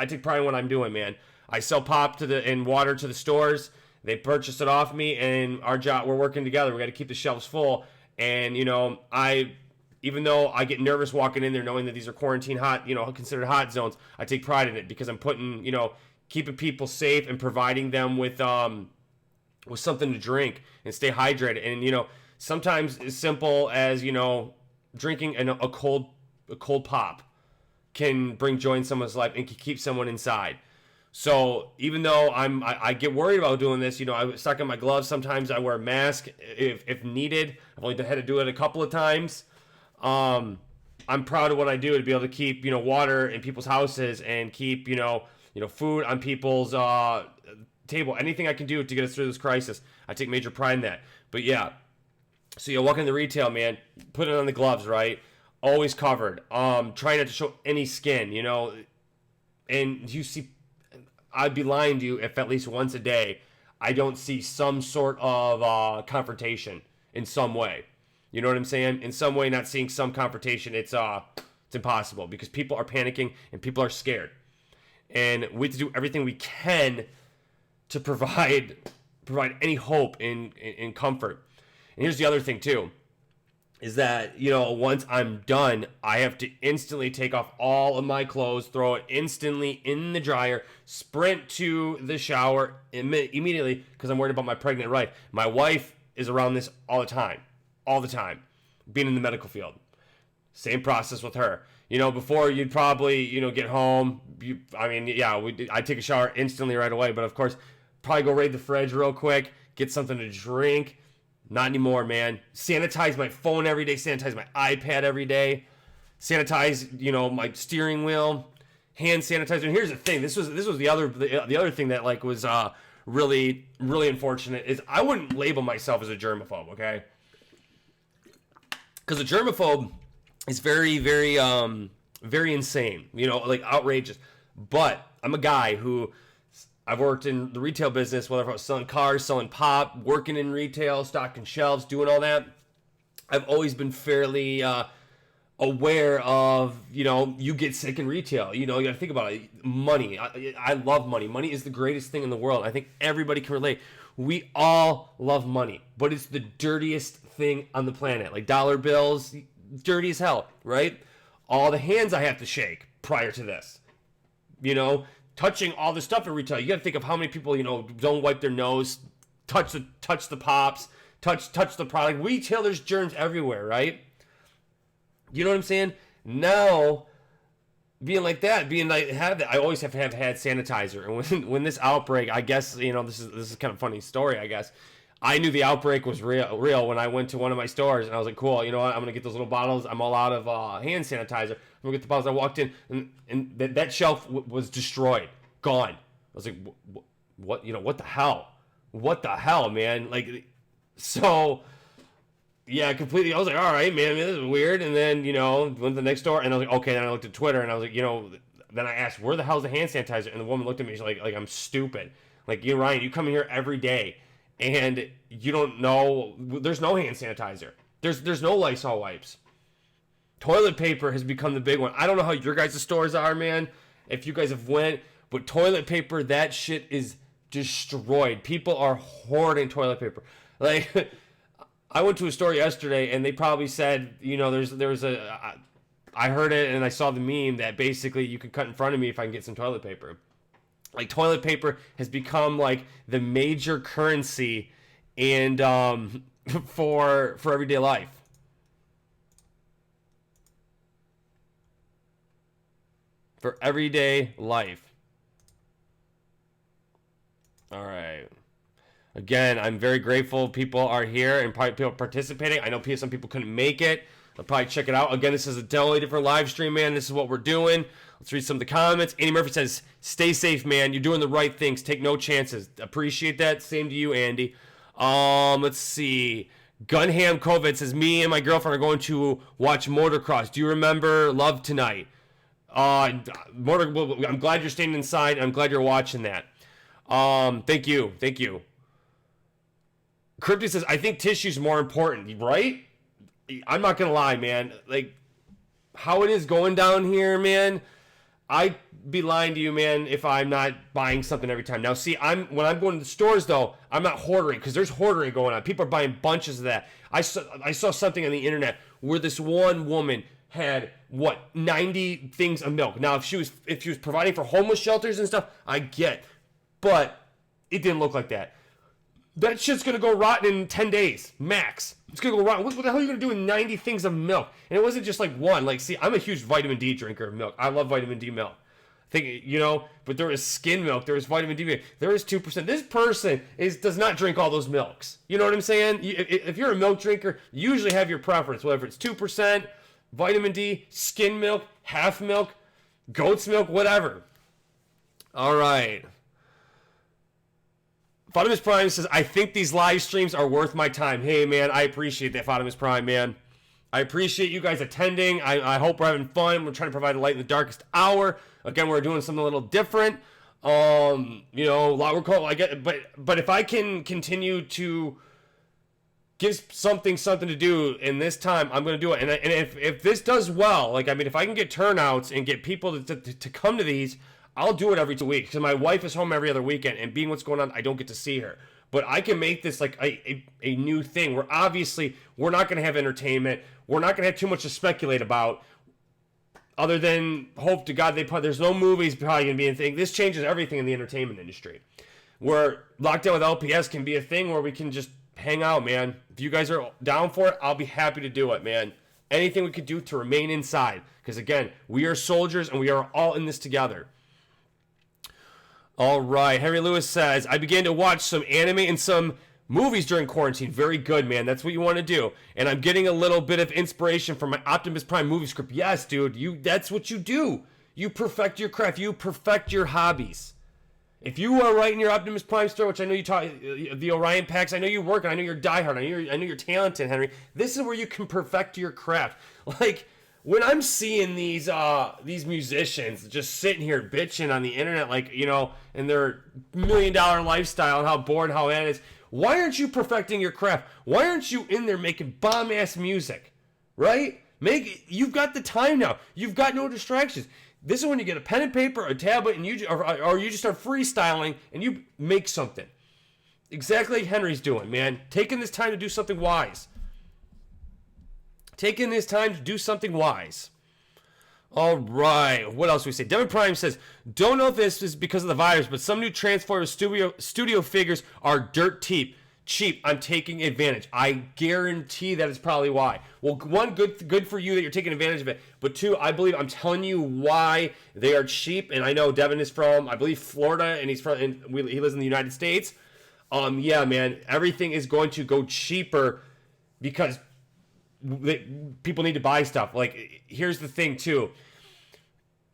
take pride in what I'm doing, man. I sell pop and water to the stores. They purchase it off me, and our job, we're working together. We got to keep the shelves full. And, even though I get nervous walking in there knowing that these are quarantine hot, considered hot zones, I take pride in it because I'm putting, keeping people safe and providing them with something to drink and stay hydrated. And, sometimes as simple as, drinking a cold pop can bring joy in someone's life and can keep someone inside. So even though I get worried about doing this, I suck in my gloves. Sometimes I wear a mask if needed. I've only had to do it a couple of times. I'm proud of what I do to be able to keep, water in people's houses and keep, food on people's table. Anything I can do to get us through this crisis, I take major pride in that. But yeah, so you walk in the retail, man, put it on the gloves, right? Always covered. Try not to show any skin, and you see, I'd be lying to you if at least once a day I don't see some sort of confrontation in some way. You know what I'm saying? In some way, not seeing some confrontation, it's impossible because people are panicking and people are scared. And we have to do everything we can to provide any hope and comfort. And here's the other thing too, is that, once I'm done, I have to instantly take off all of my clothes, throw it instantly in the dryer, sprint to the shower immediately because I'm worried about my pregnant wife. My wife is around this all the time, being in the medical field. Same process with her. Before you'd probably, get home. I'd take a shower instantly right away. But of course, probably go raid the fridge real quick, get something to drink. Not anymore, man. Sanitize my phone every day. Sanitize my iPad every day. Sanitize, my steering wheel. Hand sanitizer. And here's the thing. This was the other thing that was really, really unfortunate is I wouldn't label myself as a germaphobe, okay? Because a germaphobe is very, very, very insane, outrageous. But I'm a guy who I've worked in the retail business, whether I was selling cars, selling pop, working in retail, stocking shelves, doing all that. I've always been fairly aware of, you get sick in retail. You got to think about it. Money. I love money. Money is the greatest thing in the world. I think everybody can relate. We all love money, but it's the dirtiest thing on the planet. Like dollar bills, dirty as hell, right? All the hands I have to shake prior to this. You know, touching all the stuff at retail. You got to think of how many people, you know, don't wipe their nose, touch the pops, touch the product. Retail, there's germs everywhere, right? You know what I'm saying? Now, being like that, I always have to have had sanitizer. And when this outbreak, I guess, you know, this is kind of a funny story, I guess. I knew the outbreak was real when I went to one of my stores, and I was like, cool, you know what, I'm going to get those little bottles. I'm all out of hand sanitizer. I'm going to get the bottles. I walked in, and that shelf was destroyed, gone. I was like, what, you know, what the hell? What the hell, man? Like, so, yeah, completely. I was like, all right, man, this is weird. And then, you know, went to the next store, and I was like, okay. Then I looked at Twitter, and I was like, you know, then I asked, where the hell's the hand sanitizer? And the woman looked at me, she's like I'm stupid. Like, you know, Ryan, you come in here every day, and you don't know, there's no hand sanitizer. There's no Lysol wipes. Toilet paper has become the big one. I don't know how your guys' stores are, man, if you guys have went, but toilet paper, that shit is destroyed. People are hoarding toilet paper. Like, I went to a store yesterday, and they probably said, you know, I heard it, and I saw the meme that basically you can cut in front of me if I can get some toilet paper. Like, toilet paper has become like the major currency and for everyday life. For everyday life. All right. Again, I'm very grateful people are here and probably people participating. I know some people couldn't make it. I'll probably check it out. Again, this is a totally different live stream, man. This is what we're doing. Let's read some of the comments. Andy Murphy says, stay safe, man. You're doing the right things. Take no chances. Appreciate that. Same to you, Andy. Let's see. Gunham COVID says, me and my girlfriend are going to watch motocross. Do you remember Love Tonight? I'm glad you're staying inside. I'm glad you're watching that. Thank you. Crypty says, I think tissue's more important, right? I'm not gonna lie, man. Like, how it is going down here, man, I'd be lying to you, man, if I'm not buying something every time. Now, see, when I'm going to the stores, though, I'm not hoarding, because there's hoarding going on. People are buying bunches of that. I saw something on the internet where this one woman had, 90 things of milk. Now, if she was providing for homeless shelters and stuff, I get. But it didn't look like that. That shit's going to go rotten in 10 days, max. It's going to go rotten. What the hell are you going to do with 90 things of milk? And it wasn't just like one. Like, see, I'm a huge vitamin D drinker of milk. I love vitamin D milk. Think, you know, but there is skin milk. There is vitamin D milk. There is 2%. This person does not drink all those milks. You know what I'm saying? If you're a milk drinker, you usually have your preference, whether it's 2%, vitamin D, skin milk, half milk, goat's milk, whatever. All right. Fatimus Prime says, I think these live streams are worth my time. Hey, man, I appreciate that, Fatimus Prime, man. I appreciate you guys attending. I hope we're having fun. We're trying to provide a light in the darkest hour. Again, we're doing something a little different. You know, a lot we're called. I get, but if I can continue to give something to do in this time, I'm going to do it. And if this does well, like, I mean, if I can get turnouts and get people to come to these, I'll do it every 2 weeks, because my wife is home every other weekend, and being what's going on, I don't get to see her. But I can make this like a new thing where obviously we're not going to have entertainment. We're not going to have too much to speculate about, other than hope to God there's no movies probably going to be a thing. This changes everything in the entertainment industry. Where Lockdown with LPS can be a thing where we can just hang out, man. If you guys are down for it, I'll be happy to do it, man. Anything we could do to remain inside. Because again, we are soldiers and we are all in this together. All right, Henry Lewis says, I began to watch some anime and some movies during quarantine. Very good, man. That's what you want to do. And I'm getting a little bit of inspiration from my Optimus Prime movie script. Yes, dude, that's what you do. You perfect your craft. You perfect your hobbies. If you are writing your Optimus Prime story, which I know you talk, the Orion packs, I know you work, and I know you're diehard, I know you're talented, Henry. This is where you can perfect your craft. Like, when I'm seeing these musicians just sitting here bitching on the internet, like, you know, and their $1 million lifestyle and how bored, how it is, why aren't you perfecting your craft? Why aren't you in there making bomb-ass music, right? You've got the time now. You've got no distractions. This is when you get a pen and paper, a tablet, and you just start freestyling and you make something. Exactly like Henry's doing, man. Taking this time to do something wise. Taking this time to do something wise. All right. What else do we say? Devin Prime says, don't know if this is because of the virus, but some new Transformers studio figures are dirt cheap. I'm taking advantage. I guarantee that is probably why. Well, one, good for you that you're taking advantage of it. But two, I believe I'm telling you why they are cheap. And I know Devin is from, I believe, Florida, and he lives in the United States. Yeah, man, everything is going to go cheaper because people need to buy stuff. Like, here's the thing too.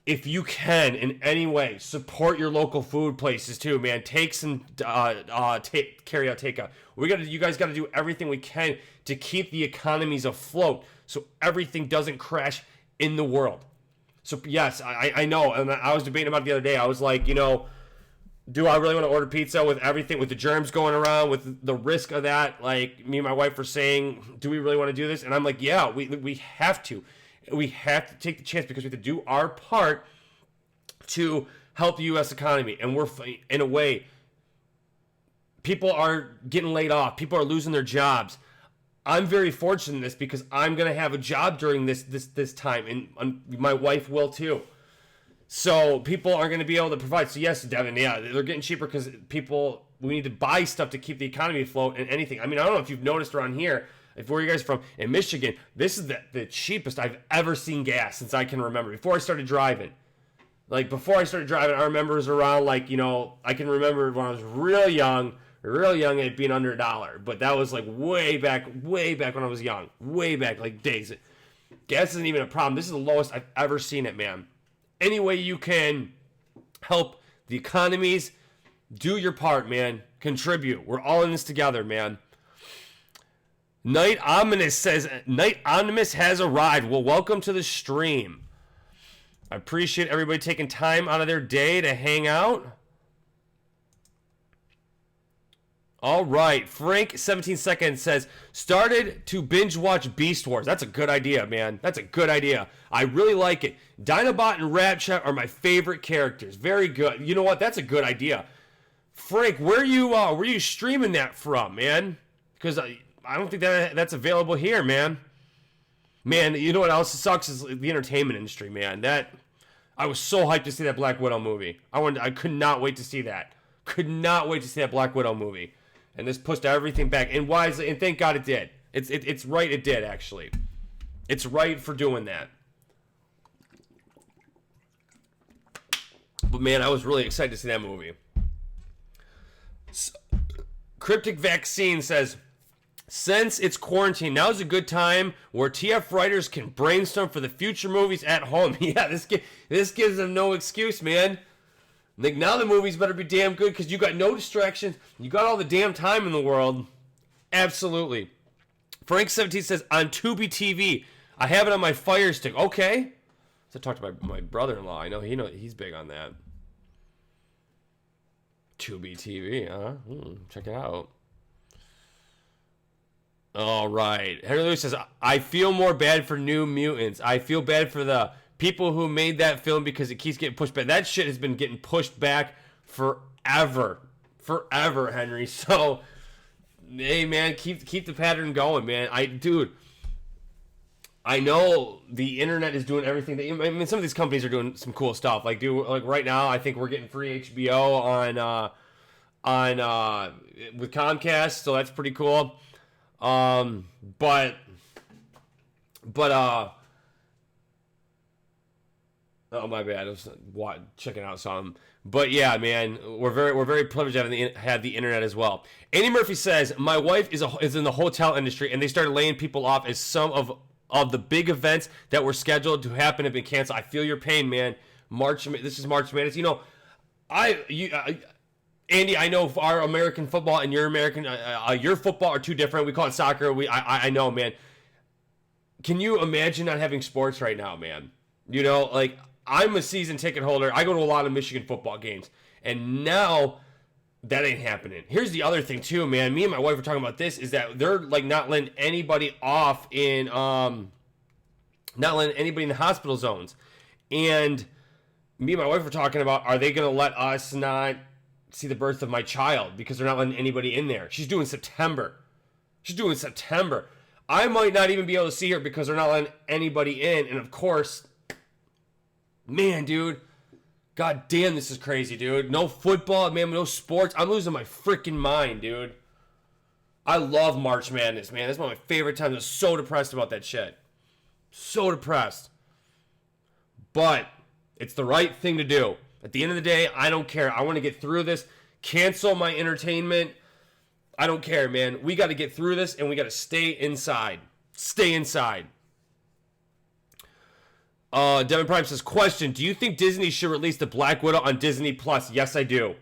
If you can in any way support your local food places too, man, take some carry out, takeout. You guys got to do everything we can to keep the economies afloat so everything doesn't crash in the world. So yes, I know, and I was debating about it the other day. I was like, do I really want to order pizza with everything, with the germs going around, with the risk of that? Like, me and my wife were saying, do we really want to do this? And I'm like, yeah, we have to. We have to take the chance because we have to do our part to help the U.S. economy. And we're, in a way, people are getting laid off. People are losing their jobs. I'm very fortunate in this because I'm going to have a job during this time, and my wife will too. So people are going to be able to provide. So yes, Devin, yeah, they're getting cheaper because we need to buy stuff to keep the economy afloat and anything. I mean, I don't know if you've noticed around here, where you guys are from, in Michigan, this is the cheapest I've ever seen gas since I can remember. Before I started driving. Like, before I started driving, I remember it was around, like, I can remember when I was real young, it being under $1. But that was, like, way back when I was young. Way back, like, days. Gas isn't even a problem. This is the lowest I've ever seen it, man. Any way you can help the economies, do your part, man. Contribute. We're all in this together, man. Night Ominous says, Night Ominous has arrived. Well, welcome to the stream. I appreciate everybody taking time out of their day to hang out. All right. Frank, 17 seconds, says, started to binge watch Beast Wars. That's a good idea, man. That's a good idea. I really like it. Dinobot and Ratchet are my favorite characters. Very good. You know what? That's a good idea. Frank, where you streaming that from, man? Because I don't think that's available here, man. Man, you know what else sucks is the entertainment industry, man. I was so hyped to see that Black Widow movie. I could not wait to see that. Could not wait to see that Black Widow movie. And this pushed everything back. And wisely, and thank God it did. It's right, it did, actually. It's right for doing that. But man, I was really excited to see that movie. Cryptic Vaccine says, since it's quarantine, now is a good time where TF writers can brainstorm for the future movies at home. Yeah, this gives them no excuse, man. Like, now the movies better be damn good because you got no distractions. You got all the damn time in the world. Absolutely. Frank17 says, on Tubi TV, I have it on my Fire Stick. Okay. So I talked to my brother-in-law. I know he's big on that. Tubi TV, huh? Check it out. All right. Henry Lewis says, I feel more bad for New Mutants. I feel bad for the people who made that film because it keeps getting pushed back. That shit has been getting pushed back forever. Forever, Henry. So, hey, man, keep the pattern going, man. I know the internet is doing everything. I mean, some of these companies are doing some cool stuff. Like right now, I think we're getting free HBO on with Comcast, so that's pretty cool. But oh, my bad. I was checking out something. But yeah, man, we're very privileged to have the internet as well. Andy Murphy says, my wife is in the hotel industry, and they started laying people off as some of the big events that were scheduled to happen have been canceled. I feel your pain, man. This is March Madness. Andy, I know our American football and your your football are two different. We call it soccer. I know, man. Can you imagine not having sports right now, man? Like, I'm a season ticket holder. I go to a lot of Michigan football games, and now that ain't happening. Here's the other thing too, man. Me and my wife were talking about this. Is that they're like not letting anybody off in not letting anybody in the hospital zones, and me and my wife were talking about, are they going to let us not see the birth of my child because they're not letting anybody in there. She's doing September. I might not even be able to see her because they're not letting anybody in. And of course, man, dude, god damn, this is crazy, dude. No football, man, no sports. I'm losing my freaking mind, dude. I love March Madness, man. That's one of my favorite times. I'm so depressed about that shit. So depressed. But it's the right thing to do. At the end of the day, I don't care. I want to get through this. Cancel my entertainment. I don't care, man. We got to get through this, and we got to stay inside. Stay inside. Devin Prime says, question, do you think Disney should release the Black Widow on Disney Plus? Yes, I do.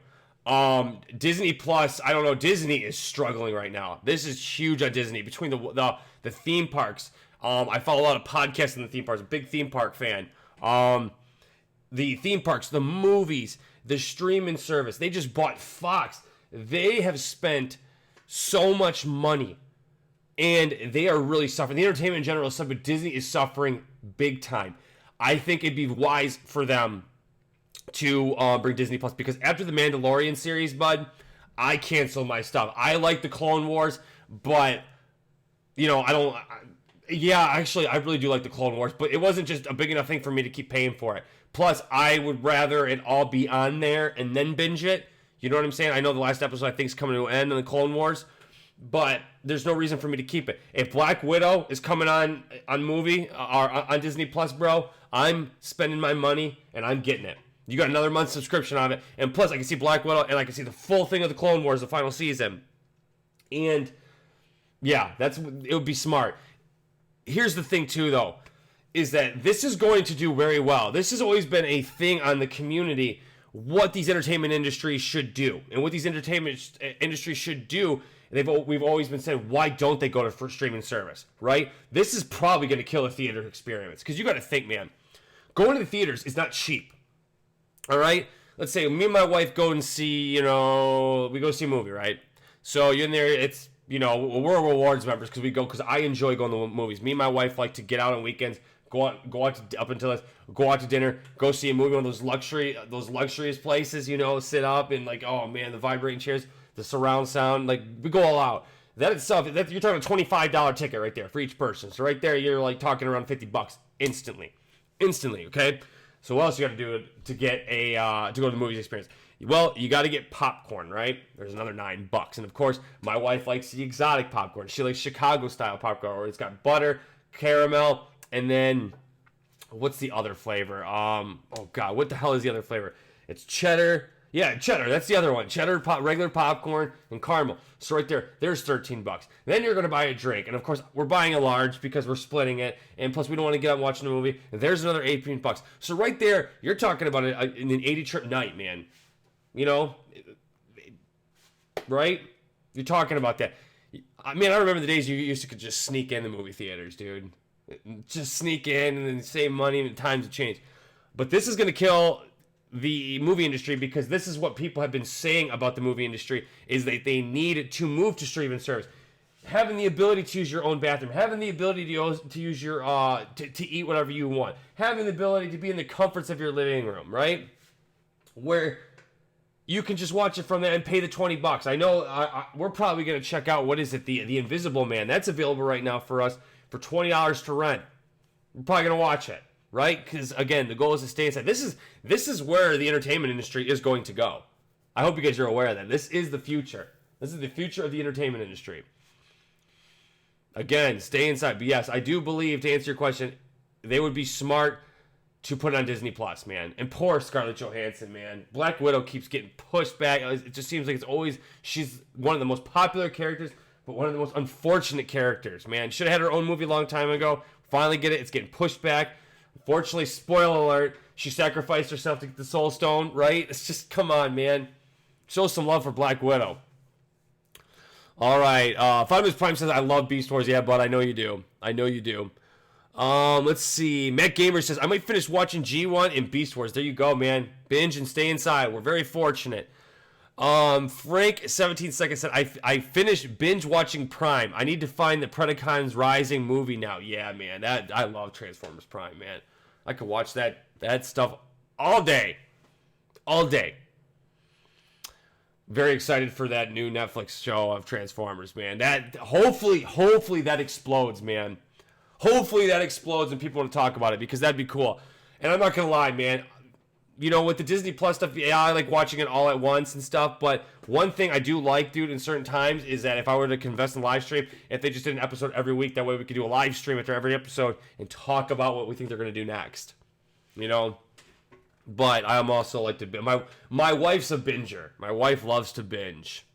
Disney Plus, I don't know. Disney is struggling right now. This is huge on Disney. Between the theme parks, I follow a lot of podcasts in the theme parks. I'm a big theme park fan. The theme parks, the movies, the streaming service. They just bought Fox. They have spent so much money, and they are really suffering. The entertainment in general is suffering, but Disney is suffering big time. I think it'd be wise for them to bring Disney Plus, because after the Mandalorian series, bud, I canceled my stuff. I like the Clone Wars, but, you know, I really do like the Clone Wars, but it wasn't just a big enough thing for me to keep paying for it. Plus, I would rather it all be on there and then binge it. You know what I'm saying? I know the last episode, I think, is coming to an end in the Clone Wars, but there's no reason for me to keep it. If Black Widow is coming on movie or on Disney Plus, bro, I'm spending my money and I'm getting it. You got another month's subscription on it, and plus I can see Black Widow and I can see the full thing of the Clone Wars, the final season. And yeah, it would be smart. Here's the thing too, though, is that this is going to do very well. This has always been a thing on the community, what these entertainment industries should do. And what these entertainment industries should do, we've always been saying, why don't they go to streaming service, right? This is probably going to kill a theater experience. Because you got to think, man, going to the theaters is not cheap. All right? Let's say me and my wife go and see, we go see a movie, right? So you're in there, it's, we're rewards members because I enjoy going to movies. Me and my wife like to get out on weekends, go out to dinner, go see a movie on those luxurious places, sit up and like, oh man, the vibrating chairs, the surround sound, like we go all out. That itself, you're talking a $25 ticket right there for each person. So right there, you're like talking around $50 instantly, okay? So what else you got to do to get to go to the movies experience? Well, you got to get popcorn, right? There's another $9, and of course, my wife likes the exotic popcorn. She likes Chicago-style popcorn, where it's got butter, caramel, and then what's the other flavor? Oh God, what the hell is the other flavor? It's cheddar. Yeah, cheddar. That's the other one. Cheddar, regular popcorn, and caramel. So right there's $13. Then you're going to buy a drink. And of course, we're buying a large because we're splitting it. And plus, we don't want to get out and watch the movie. And there's another $18. So right there, you're talking about an 80-trip night, man. Right? You're talking about that. I mean, I remember the days you used to just sneak in the movie theaters, dude. Just sneak in and then save money, and times have changed. But this is going to kill the movie industry, because this is what people have been saying about the movie industry, is that they need to move to streaming service. Having the ability to use your own bathroom, having the ability to use your to eat whatever you want, having the ability to be in the comforts of your living room, right? Where you can just watch it from there and pay the $20. I know we're probably going to check out, what is it, the Invisible Man. That's available right now for us for $20 to rent. We're probably going to watch it. Right? Because, again, the goal is to stay inside. This is where the entertainment industry is going to go. I hope you guys are aware of that. This is the future. This is the future of the entertainment industry. Again, stay inside. But yes, I do believe, to answer your question, they would be smart to put it on Disney Plus, man. And poor Scarlett Johansson, man. Black Widow keeps getting pushed back. It just seems like she's one of the most popular characters, but one of the most unfortunate characters, man. Should have had her own movie a long time ago. Finally get it. It's getting pushed back. Unfortunately, spoiler alert, she sacrificed herself to get the Soul Stone, right? It's just, come on, man. Show some love for Black Widow. All right. Five Prime says, I love Beast Wars. Yeah, bud, I know you do. Let's see. Matt Gamer says, I might finish watching G1 and Beast Wars. There you go, man. Binge and stay inside. We're very fortunate. Frank 17 seconds said, I finished binge watching Prime. I need to find the Predacons Rising movie now. Yeah, man. I love Transformers Prime, man. I could watch that stuff all day. Very excited for that new Netflix show of Transformers, man. That hopefully that explodes, man. Hopefully that explodes and people want to talk about it because that'd be cool. And I'm not gonna lie, man. You know, with the Disney Plus stuff, yeah, I like watching it all at once and stuff. But one thing I do like, dude, in certain times is that if I were to invest in live stream, if they just did an episode every week, that way we could do a live stream after every episode and talk about what we think they're gonna do next. You know. But I'm also like to my wife's a binger. My wife loves to binge.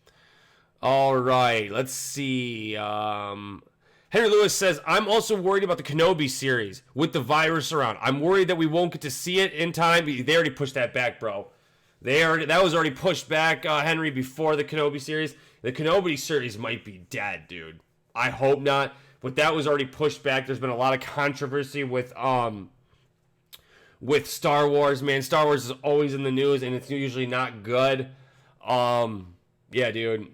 All right, let's see. Henry Lewis says, I'm also worried about the Kenobi series with the virus around. I'm worried that we won't get to see it in time. They already pushed that back, bro. That was already pushed back, Henry, before the Kenobi series. The Kenobi series might be dead, dude. I hope not. But that was already pushed back. There's been a lot of controversy with Star Wars, man. Star Wars is always in the news, and it's usually not good. Yeah, dude.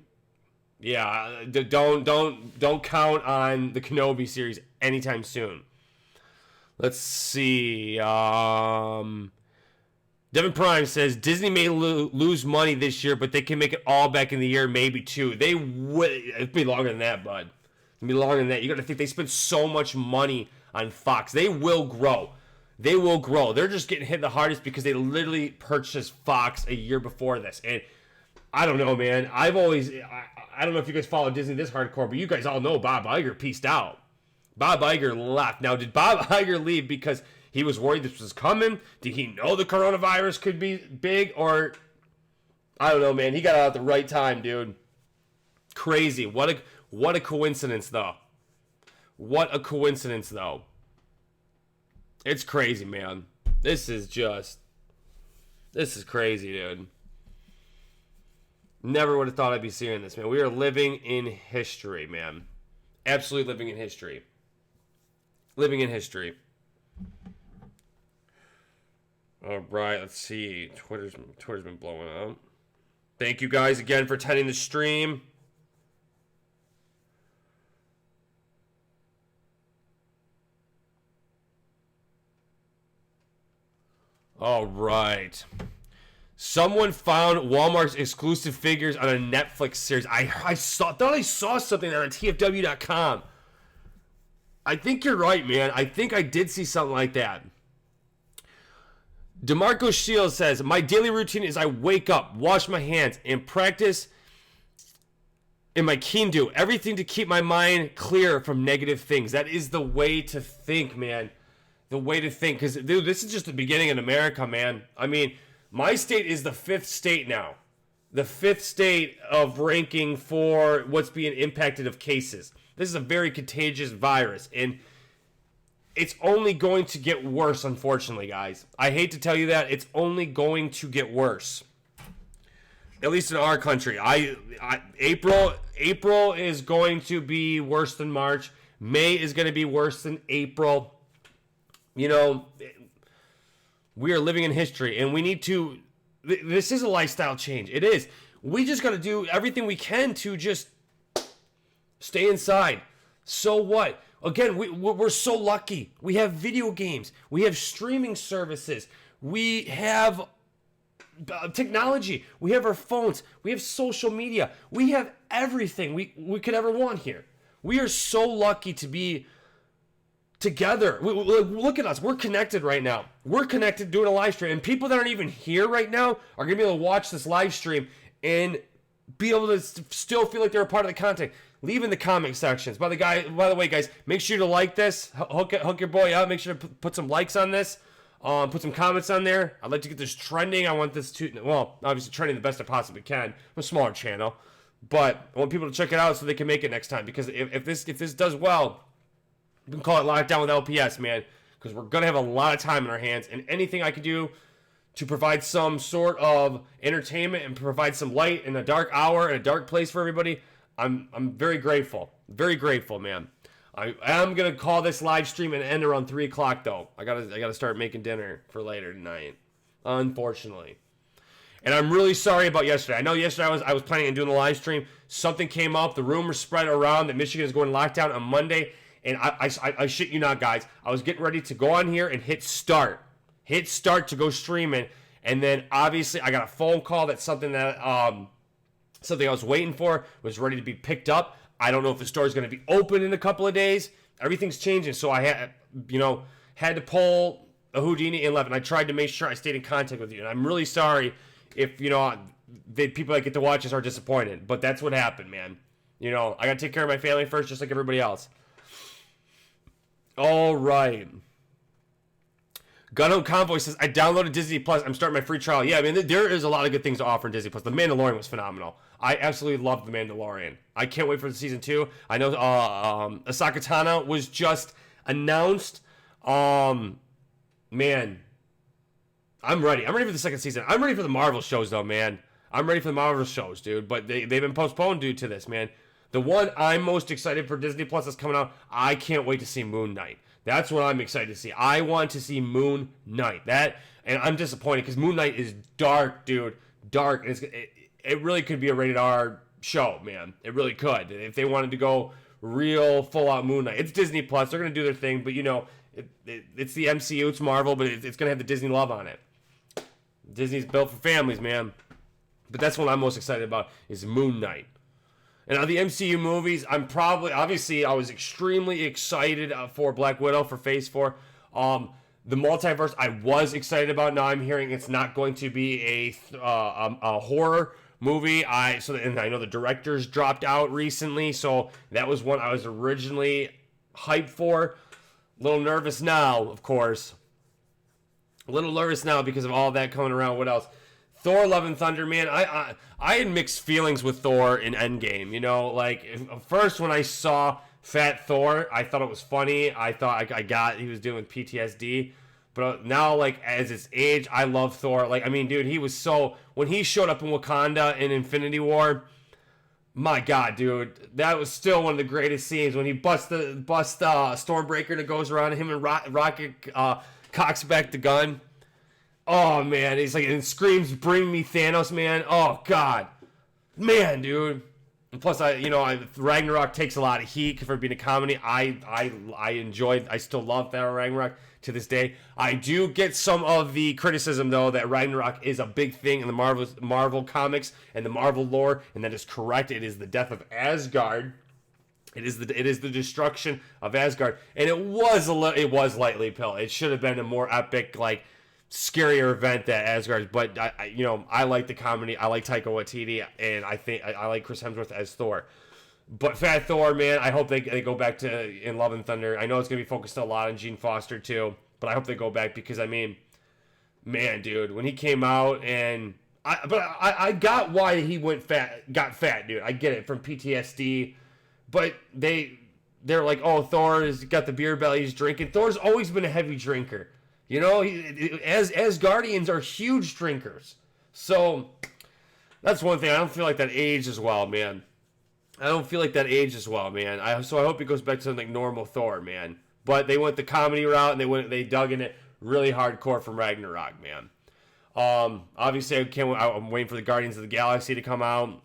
Yeah, don't count on the Kenobi series anytime soon. Let's see. Devin Prime says Disney may lose money this year, but they can make it all back in the year, maybe two. They would. It'd be longer than that, bud. It'd be longer than that. You got to think they spend so much money on Fox. They will grow. They will grow. They're just getting hit the hardest because they literally purchased Fox a year before this. And I don't know, man. I don't know if you guys follow Disney this hardcore, but you guys all know Bob Iger peaced out. Bob Iger left. Now, did Bob Iger leave because he was worried this was coming? Did he know the coronavirus could be big? Or, I don't know, man. He got out at the right time, dude. Crazy. What a coincidence, though. What a coincidence, though. It's crazy, man. This is crazy, dude. Never would have thought I'd be seeing this, man. We are living in history, man. Absolutely living in history. Living in history. All right, let's see. Twitter's been blowing up. Thank you guys again for attending the stream. All right. Someone found Walmart's exclusive figures on a Netflix series. I thought I saw something on tfw.com. I think you're right, man. I think I did see something like that. DeMarco Shields says, my daily routine is I wake up, wash my hands, and practice in my Kindu. Everything to keep my mind clear from negative things. That is the way to think, man. The way to think. Because, dude, this is just the beginning in America, man. I mean, my state is the 5th state now. The 5th state of ranking for what's being impacted of cases. This is a very contagious virus. And it's only going to get worse, unfortunately, guys. I hate to tell you that. It's only going to get worse. At least in our country. April is going to be worse than March. May is going to be worse than April. You know, we are living in history, and we need to. This is a lifestyle change. It is. We just got to do everything we can to just stay inside. So what? Again, we're so lucky. We have video games. We have streaming services. We have technology. We have our phones. We have social media. We have everything we could ever want here. We are so lucky to be together. Look at us. We're connected right now. We're connected doing a live stream. And people that aren't even here right now are going to be able to watch this live stream and be able to still feel like they're a part of the content. Leave in the comment sections. By the way, guys, make sure to like this. Hook your boy up. Make sure to put some likes on this. Put some comments on there. I'd like to get this trending. I want this to, well, obviously trending the best I possibly can. I'm a smaller channel. But I want people to check it out so they can make it next time. Because if this does well, we can call it Lockdown with LPS, man. Because we're going to have a lot of time in our hands. And anything I can do to provide some sort of entertainment and provide some light in a dark hour, in a dark place for everybody, I'm very grateful. Very grateful, man. I am going to call this live stream and end around 3 o'clock, though. I gotta start making dinner for later tonight, unfortunately. And I'm really sorry about yesterday. I know yesterday I was planning on doing the live stream. Something came up. The rumor spread around that Michigan is going lockdown on Monday. And I shit you not, guys. I was getting ready to go on here and hit start. Hit start to go streaming. And then, obviously, I got a phone call. That's something that Something I was waiting for, was ready to be picked up. I don't know if the store is going to be open in a couple of days. Everything's changing, so I had to pull a Houdini and left. And I tried to make sure I stayed in contact with you. And I'm really sorry if, the people that get to watch us are disappointed. But that's what happened, man. I got to take care of my family first, just like everybody else. All right. Gun Home Convoy says, I downloaded Disney Plus. I'm starting my free trial. Yeah, I mean, there is a lot of good things to offer in Disney Plus. The Mandalorian was phenomenal. I absolutely loved The Mandalorian. I can't wait for the season 2. I know Ahsoka Tano was just announced. Man, I'm ready. I'm ready for the second season. I'm ready for the Marvel shows, though, man. I'm ready for the Marvel shows, dude. But they've been postponed due to this, man. The one I'm most excited for Disney Plus that's coming out, I can't wait to see Moon Knight. That's what I'm excited to see. I want to see Moon Knight. And I'm disappointed because Moon Knight is dark, dude. Dark. And it really could be a rated R show, man. It really could. If they wanted to go real full-out Moon Knight. It's Disney Plus. They're going to do their thing. But, it's the MCU. It's Marvel. But it's going to have the Disney love on it. Disney's built for families, man. But that's what I'm most excited about is Moon Knight. And on the MCU movies, obviously, I was extremely excited for Black Widow for Phase 4. The multiverse, I was excited about. Now I'm hearing it's not going to be a horror movie. And I know the directors dropped out recently, so that was one I was originally hyped for. A little nervous now, of course. A little nervous now because of all that coming around. What else? Thor: Love and Thunder, man. I had mixed feelings with Thor in Endgame. First when I saw Fat Thor, I thought it was funny. I thought he was dealing with PTSD. But now, as it's age, I love Thor. Dude, he was when he showed up in Wakanda in Infinity War, my God, dude, that was still one of the greatest scenes when he busts Stormbreaker and it goes around him and Rocket cocks back the gun. Oh, man, he's and screams, "Bring me Thanos, man." Oh, God. Man, dude. And plus, Ragnarok takes a lot of heat for being a comedy. I still love Thor Ragnarok to this day. I do get some of the criticism, though, that Ragnarok is a big thing in the Marvel comics and the Marvel lore, and that is correct. It is the death of Asgard. It is the destruction of Asgard. And it was lightly pilled. It should have been a more epic, scarier event that Asgard, but I like the comedy. I like Taika Waititi, and I think I like Chris Hemsworth as Thor. But Fat Thor, man, I hope they go back to in Love and Thunder. I know it's gonna be focused a lot on Gene Foster too, but I hope they go back because man, dude, when he came out and I got why he got fat, dude. I get it from PTSD, but they're like, oh, Thor has got the beer belly, he's drinking. Thor's always been a heavy drinker. As Guardians are huge drinkers. So, that's one thing. I don't feel like that aged as well, man. So I hope it goes back to something normal Thor, man. But they went the comedy route, and they dug in it really hardcore from Ragnarok, man. Obviously, I'm waiting for the Guardians of the Galaxy to come out.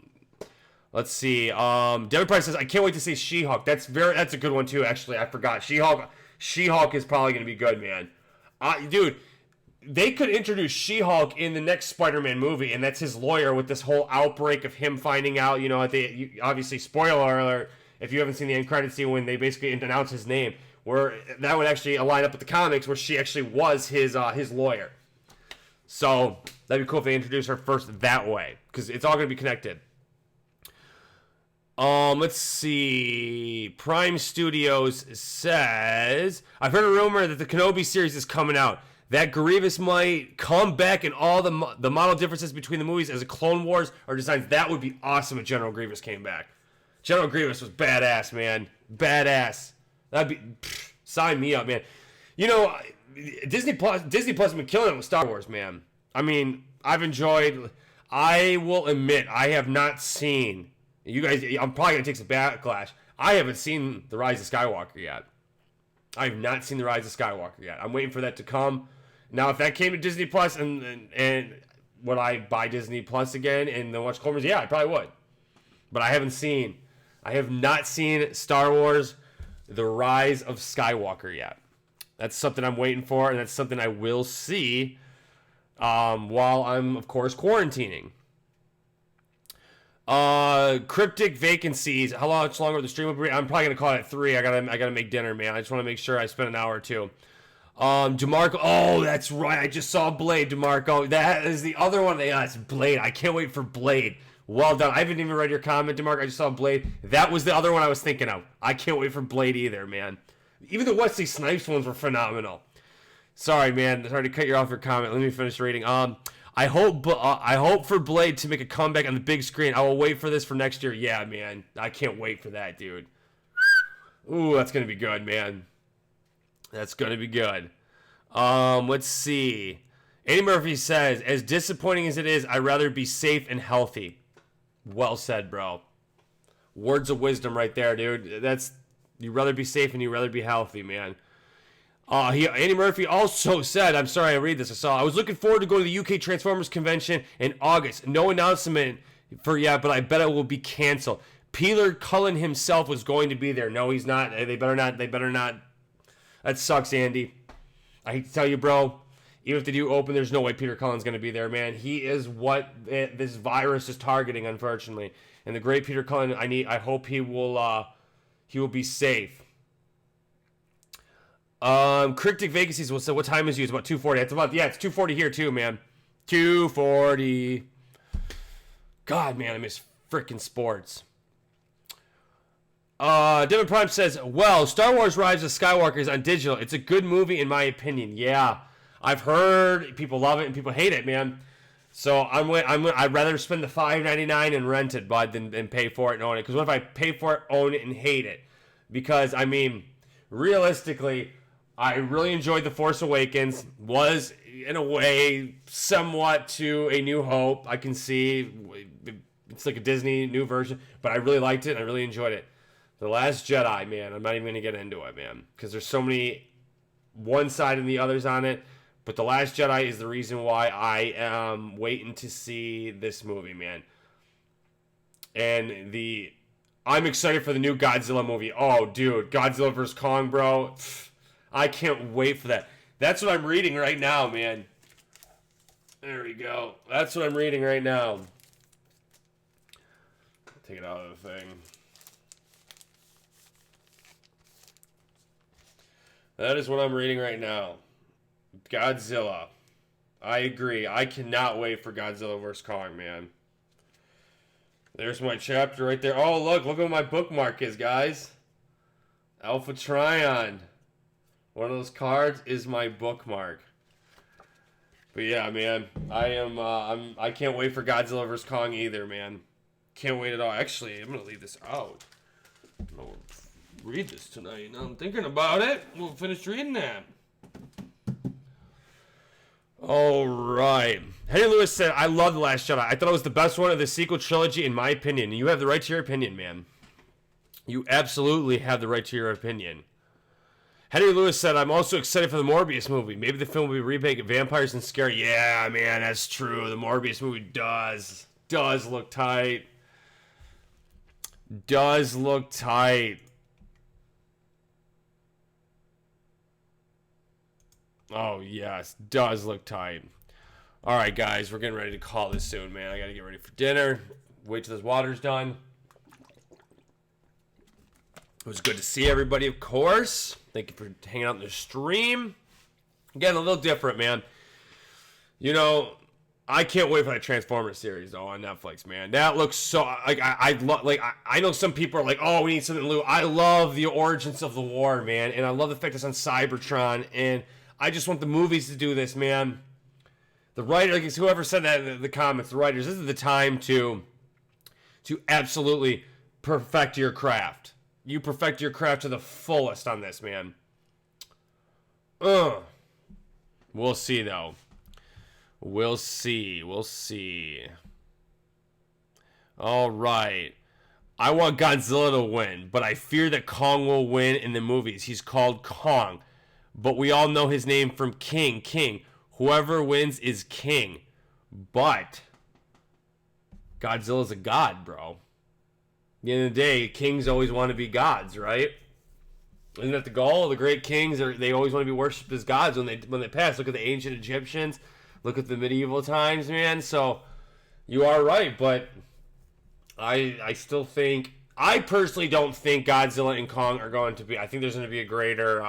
Let's see. Devin Price says, I can't wait to see She-Hulk. That's a good one, too, actually. I forgot. She-Hulk is probably going to be good, man. Dude, they could introduce She-Hulk in the next Spider-Man movie, and that's his lawyer with this whole outbreak of him finding out, obviously, spoiler alert, if you haven't seen the end credits scene when they basically announce his name, where that would actually line up with the comics where she actually was his lawyer. So, that'd be cool if they introduce her first that way, because it's all going to be connected. Let's see. Prime Studios says, I've heard a rumor that the Kenobi series is coming out. That Grievous might come back and all the model differences between the movies as a Clone Wars or designs. That would be awesome if General Grievous came back. General Grievous was badass, man. Badass. That'd be... sign me up, man. Disney Plus has been killing it with Star Wars, man. I've enjoyed... I will admit, I have not seen... You guys, I'm probably going to take some backlash. I haven't seen The Rise of Skywalker yet. I have not seen The Rise of Skywalker yet. I'm waiting for that to come. Now, if that came to Disney Plus, and would I buy Disney Plus again and then watch Clone Wars? Yeah, I probably would. But I have not seen Star Wars The Rise of Skywalker yet. That's something I'm waiting for, and that's something I will see while I'm, of course, quarantining. Cryptic vacancies. How much longer the stream will be? I'm probably gonna call it 3. I gotta make dinner, man. I just want to make sure I spend an hour or two. DeMarco. Oh, that's right. I just saw Blade, DeMarco. That is the other one. Yeah, it's Blade. I can't wait for Blade. Well done. I haven't even read your comment, DeMarco. I just saw Blade. That was the other one I was thinking of. I can't wait for Blade either, man. Even the Wesley Snipes ones were phenomenal. Sorry, man. Sorry to cut you off your comment. Let me finish reading. I hope for Blade to make a comeback on the big screen. I will wait for this for next year. Yeah, man. I can't wait for that, dude. Ooh, that's going to be good, man. That's going to be good. Let's see. Eddie Murphy says, as disappointing as it is, I'd rather be safe and healthy. Well said, bro. Words of wisdom right there, dude. You'd rather be safe and you'd rather be healthy, man. Andy Murphy also said, I'm sorry I read this, I was looking forward to going to the UK Transformers convention in August. No announcement for yet, but I bet it will be canceled. Peter Cullen himself was going to be there. No, he's not. They better not. That sucks, Andy. I hate to tell you, bro. Even if they do open, there's no way Peter Cullen's going to be there, man. He is what this virus is targeting, unfortunately. And the great Peter Cullen, I hope he will be safe. Cryptic vacancies will say, what time is you? It's about 2:40. It's 2:40 here too, man. 2:40. God, man, I miss freaking sports. Devin Prime says, well, Star Wars Rise of Skywalker is on digital. It's a good movie in my opinion. Yeah, I've heard people love it and people hate it, man. So I'd rather spend the $5.99 and rent it, bud, than pay for it and own it. Because what if I pay for it, own it, and hate it? Because, I mean, realistically, I really enjoyed The Force Awakens. Was, in a way, somewhat to A New Hope. I can see it's like a Disney new version, but I really liked it and I really enjoyed it. The Last Jedi, man, I'm not even going to get into it, man, because there's so many one side and the others on it. But The Last Jedi is the reason why I am waiting to see this movie, man. And I'm excited for the new Godzilla movie. Oh, dude, Godzilla vs. Kong, bro. I can't wait for that. That's what I'm reading right now, man. There we go. That's what I'm reading right now. Take it out of the thing. That is what I'm reading right now. Godzilla. I agree. I cannot wait for Godzilla vs. Kong, man. There's my chapter right there. Oh, look what my bookmark is, guys. Alpha Trion. One of those cards is my bookmark. But yeah, man, I can't wait for Godzilla vs. Kong either, man. Can't wait at all. Actually, I'm gonna leave this out. I'll read this tonight. Now I'm thinking about it. We'll finish reading that. All right. Henry Lewis said, I love The Last Jedi. I thought it was the best one of the sequel trilogy, in my opinion. You have the right to your opinion, man. You absolutely have the right to your opinion. Henry Lewis said, I'm also excited for the Morbius movie. Maybe the film will be remake of Vampires and Scary. Yeah, man, that's true. The Morbius movie does look tight. Does look tight. Oh, yes. Does look tight. All right, guys. We're getting ready to call this soon, man. I got to get ready for dinner. Wait till this water's done. It was good to see everybody, of course. Thank you for hanging out in the stream. Again, a little different, man. You know, I can't wait for that Transformers series, though, on Netflix, man. That looks so... I know some people are like, oh, we need something new. I love the origins of the war, man. And I love the fact it's on Cybertron. And I just want the movies to do this, man. The writer, like whoever said that in the comments, the writers, this is the time to absolutely perfect your craft. You perfect your craft to the fullest on this, man. We'll see, though. We'll see. All right. I want Godzilla to win, but I fear that Kong will win in the movies. He's called Kong, but we all know his name from King. Whoever wins is king. But Godzilla's a god, bro. At the end of the day, kings always want to be gods, right? Isn't that the goal? The great kings, they always want to be worshipped as gods when they pass. Look at the ancient Egyptians. Look at the medieval times, man. So you are right, but I still think, I personally don't think Godzilla and Kong are going to be. I think there's going to be a greater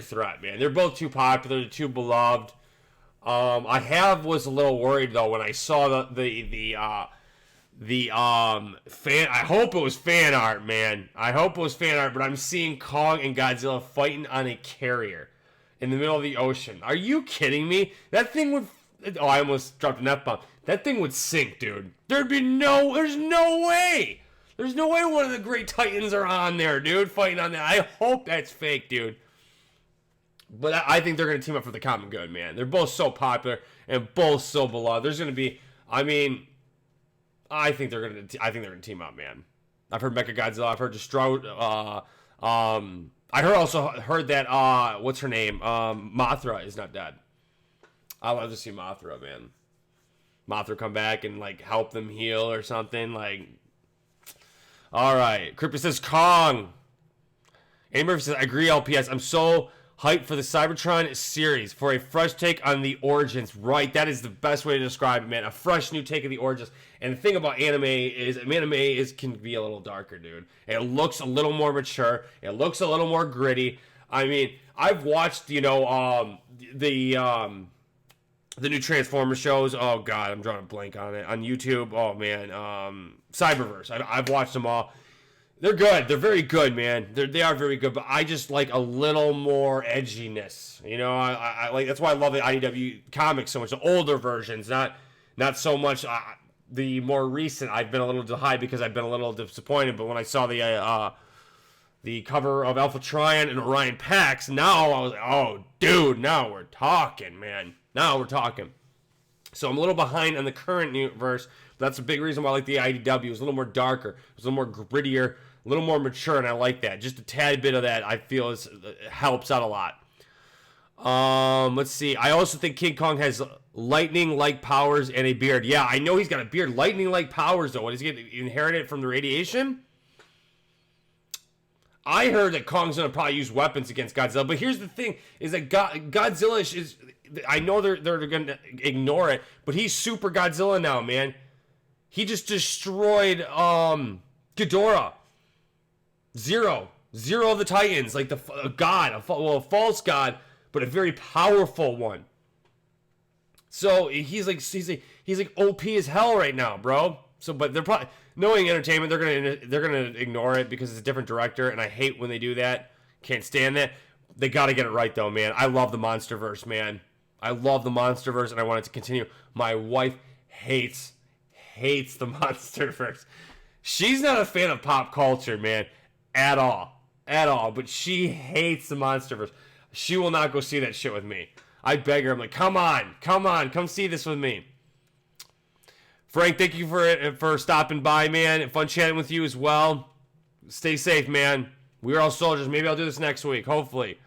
threat, man. They're both too popular, they're too beloved. I was a little worried though when I saw the fan. I hope it was fan art, man. I hope it was fan art, but I'm seeing Kong and Godzilla fighting on a carrier in the middle of the ocean. Are you kidding me? That thing would. Oh, I almost dropped an F-bomb. That thing would sink, dude. There's no way. There's no way one of the Great Titans are on there, dude, fighting on that. I hope that's fake, dude. But I think they're going to team up for the common good, man. They're both so popular and both so beloved. There's going to be, I think they're going to team up, man. I've heard Mechagodzilla. I've heard Destro. I heard that what's her name? Mothra is not dead. I love to see Mothra, man. Mothra come back and like help them heal or something. Like, all right. Crypto says Kong. Andy Murphy says, I agree, LPS. I'm so hyped for the Cybertron series for a fresh take on the origins. Right, that is the best way to describe it, man. A fresh new take of the origins. And the thing about anime is can be a little darker, dude. It looks a little more mature. It looks a little more gritty. I mean, I've watched, the new Transformers shows. Oh God, I'm drawing a blank on it on YouTube. Oh man, Cyberverse. I've watched them all. They're good. They're very good, man. They are very good. But I just like a little more edginess. I like, that's why I love the IDW comics so much. The older versions, not so much the more recent. I've been a little high because I've been a little disappointed. But when I saw the cover of Alpha Trion and Orion Pax, now I was like, oh dude, now we're talking, man. Now we're talking. So I'm a little behind on the current universe. But that's a big reason why I like the IDW. It was a little more darker. It was a little more grittier, a little more mature, and I like that. Just a tad bit of that I feel helps out a lot. Let's see. I also think King Kong has lightning-like powers and a beard. Yeah, I know he's got a beard. Lightning-like powers, though. What, is he going to inherit it from the radiation? I heard that Kong's going to probably use weapons against Godzilla. But here's the thing, is that Godzilla is... I know they're going to ignore it, but he's Super Godzilla now, man. He just destroyed Ghidorah. Zero of the Titans, like a god, a false god, but a very powerful one. So he's like OP as hell right now, bro. So, but they're probably knowing entertainment, they're gonna ignore it because it's a different director, and I hate when they do that. Can't stand that. They got to get it right though, man. I love the MonsterVerse, man. I love the MonsterVerse, and I want it to continue. My wife hates the MonsterVerse. She's not a fan of pop culture, man, at all. But she hates the MonsterVerse. She will not go see that shit with me. I beg her. I'm like, come on, come see this with me. Frank, thank you for stopping by, man. Fun chatting with you as well. Stay safe, man. We are all soldiers. Maybe I'll do this next week, hopefully.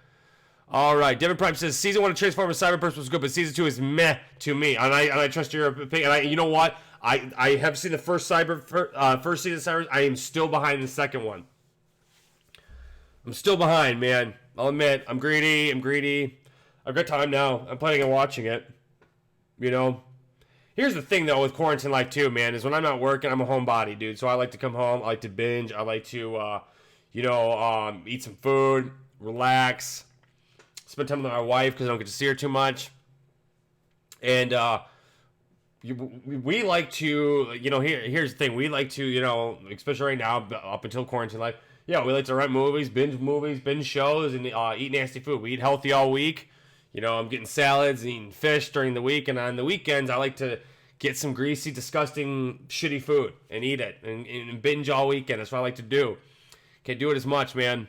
All right. Devin Prime says, Season 1 of Transformers Cyberverse was good, but Season 2 is meh to me. And I trust your opinion. You know what? I have seen the first season of Cyberverse. I am still behind the second one. I'm still behind, man. I'll admit. I'm greedy. I've got time now. I'm planning on watching it. Here's the thing, though, with quarantine life, too, man, is when I'm not working, I'm a homebody, dude. So I like to come home. I like to binge. I like to, eat some food, relax, spend time with my wife because I don't get to see her too much. And we like to, here's the thing. We like to, especially right now, up until quarantine life, we like to rent movies, binge shows, and eat nasty food. We eat healthy all week. I'm getting salads and eating fish during the week. And on the weekends, I like to get some greasy, disgusting, shitty food and eat it and binge all weekend. That's what I like to do. Can't do it as much, man.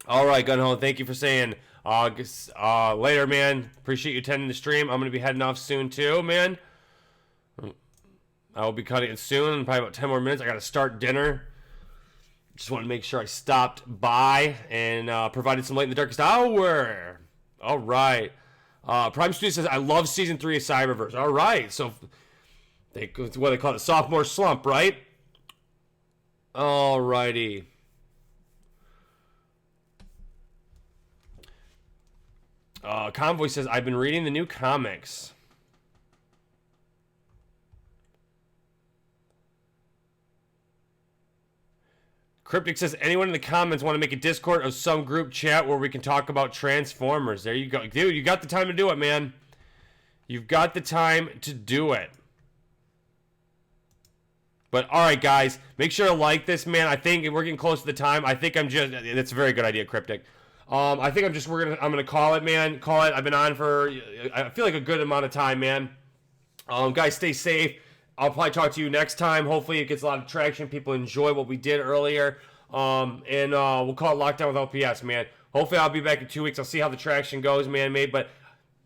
All right, Gunho, thank you for saying later, man. Appreciate you attending the stream. I'm going to be heading off soon, too, man. I will be cutting it soon in probably about 10 more minutes. I got to start dinner. Just want to make sure I stopped by and provided some light in the darkest hour. All right. Prime Studio says, I love Season 3 of Cyberverse. All right. So, what they call it, sophomore slump, right? All righty. Convoy says, I've been reading the new comics. Cryptic says, anyone in the comments want to make a Discord of some group chat where we can talk about Transformers? There you go. Dude, you got the time to do it, man. You've got the time to do it. But, all right, guys, make sure to like this, man. I think we're getting close to the time. I think I'm just, that's a very good idea, Cryptic. I think I'm gonna call it, man. Call it. I've been on for, I feel like a good amount of time, man. Guys, stay safe. I'll probably talk to you next time. Hopefully it gets a lot of traction. People enjoy what we did earlier. And we'll call it Lockdown with LPS, man. Hopefully I'll be back in 2 weeks. I'll see how the traction goes, man. But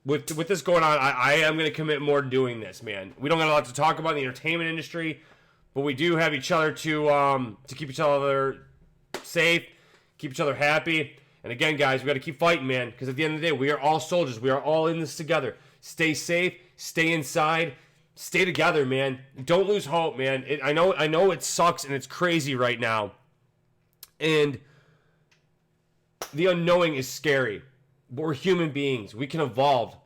with this going on, I am going to commit more to doing this, man. We don't got a lot to talk about in the entertainment industry, but we do have each other to keep each other safe, keep each other happy. And again, guys, we got to keep fighting, man, because at the end of the day, we are all soldiers. We are all in this together. Stay safe. Stay inside. Stay together, man. Don't lose hope, man. I know it sucks and it's crazy right now. And the unknowing is scary. But we're human beings. We can evolve.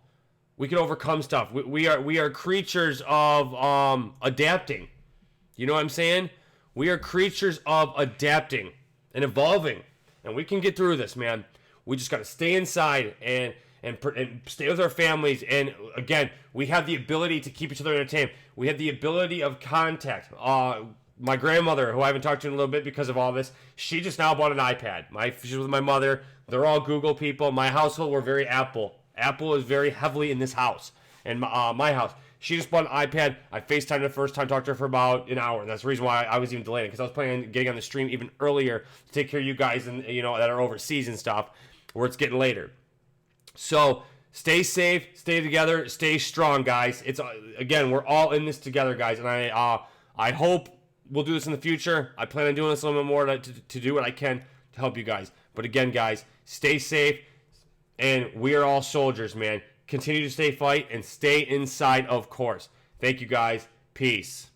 We can overcome stuff. We are creatures of adapting. You know what I'm saying? We are creatures of adapting and evolving. And we can get through this, man. We just got to stay inside and stay with our families. And again, we have the ability to keep each other entertained. We have the ability of contact. My grandmother, who I haven't talked to in a little bit because of all this, she just now bought an iPad. She's with my mother. They're all Google people. My household, we're very Apple. Apple is very heavily in this house. And my house. She just bought an iPad. I FaceTimed the first time, talked to her for about an hour. That's the reason why I was even delaying it, because I was planning on getting on the stream even earlier to take care of you guys and that are overseas and stuff, where it's getting later. So stay safe, stay together, stay strong, guys. It's again, we're all in this together, guys, and I hope we'll do this in the future. I plan on doing this a little bit more to do what I can to help you guys. But again, guys, stay safe, and we are all soldiers, man. Continue to stay fight and stay inside, of course. Thank you, guys. Peace.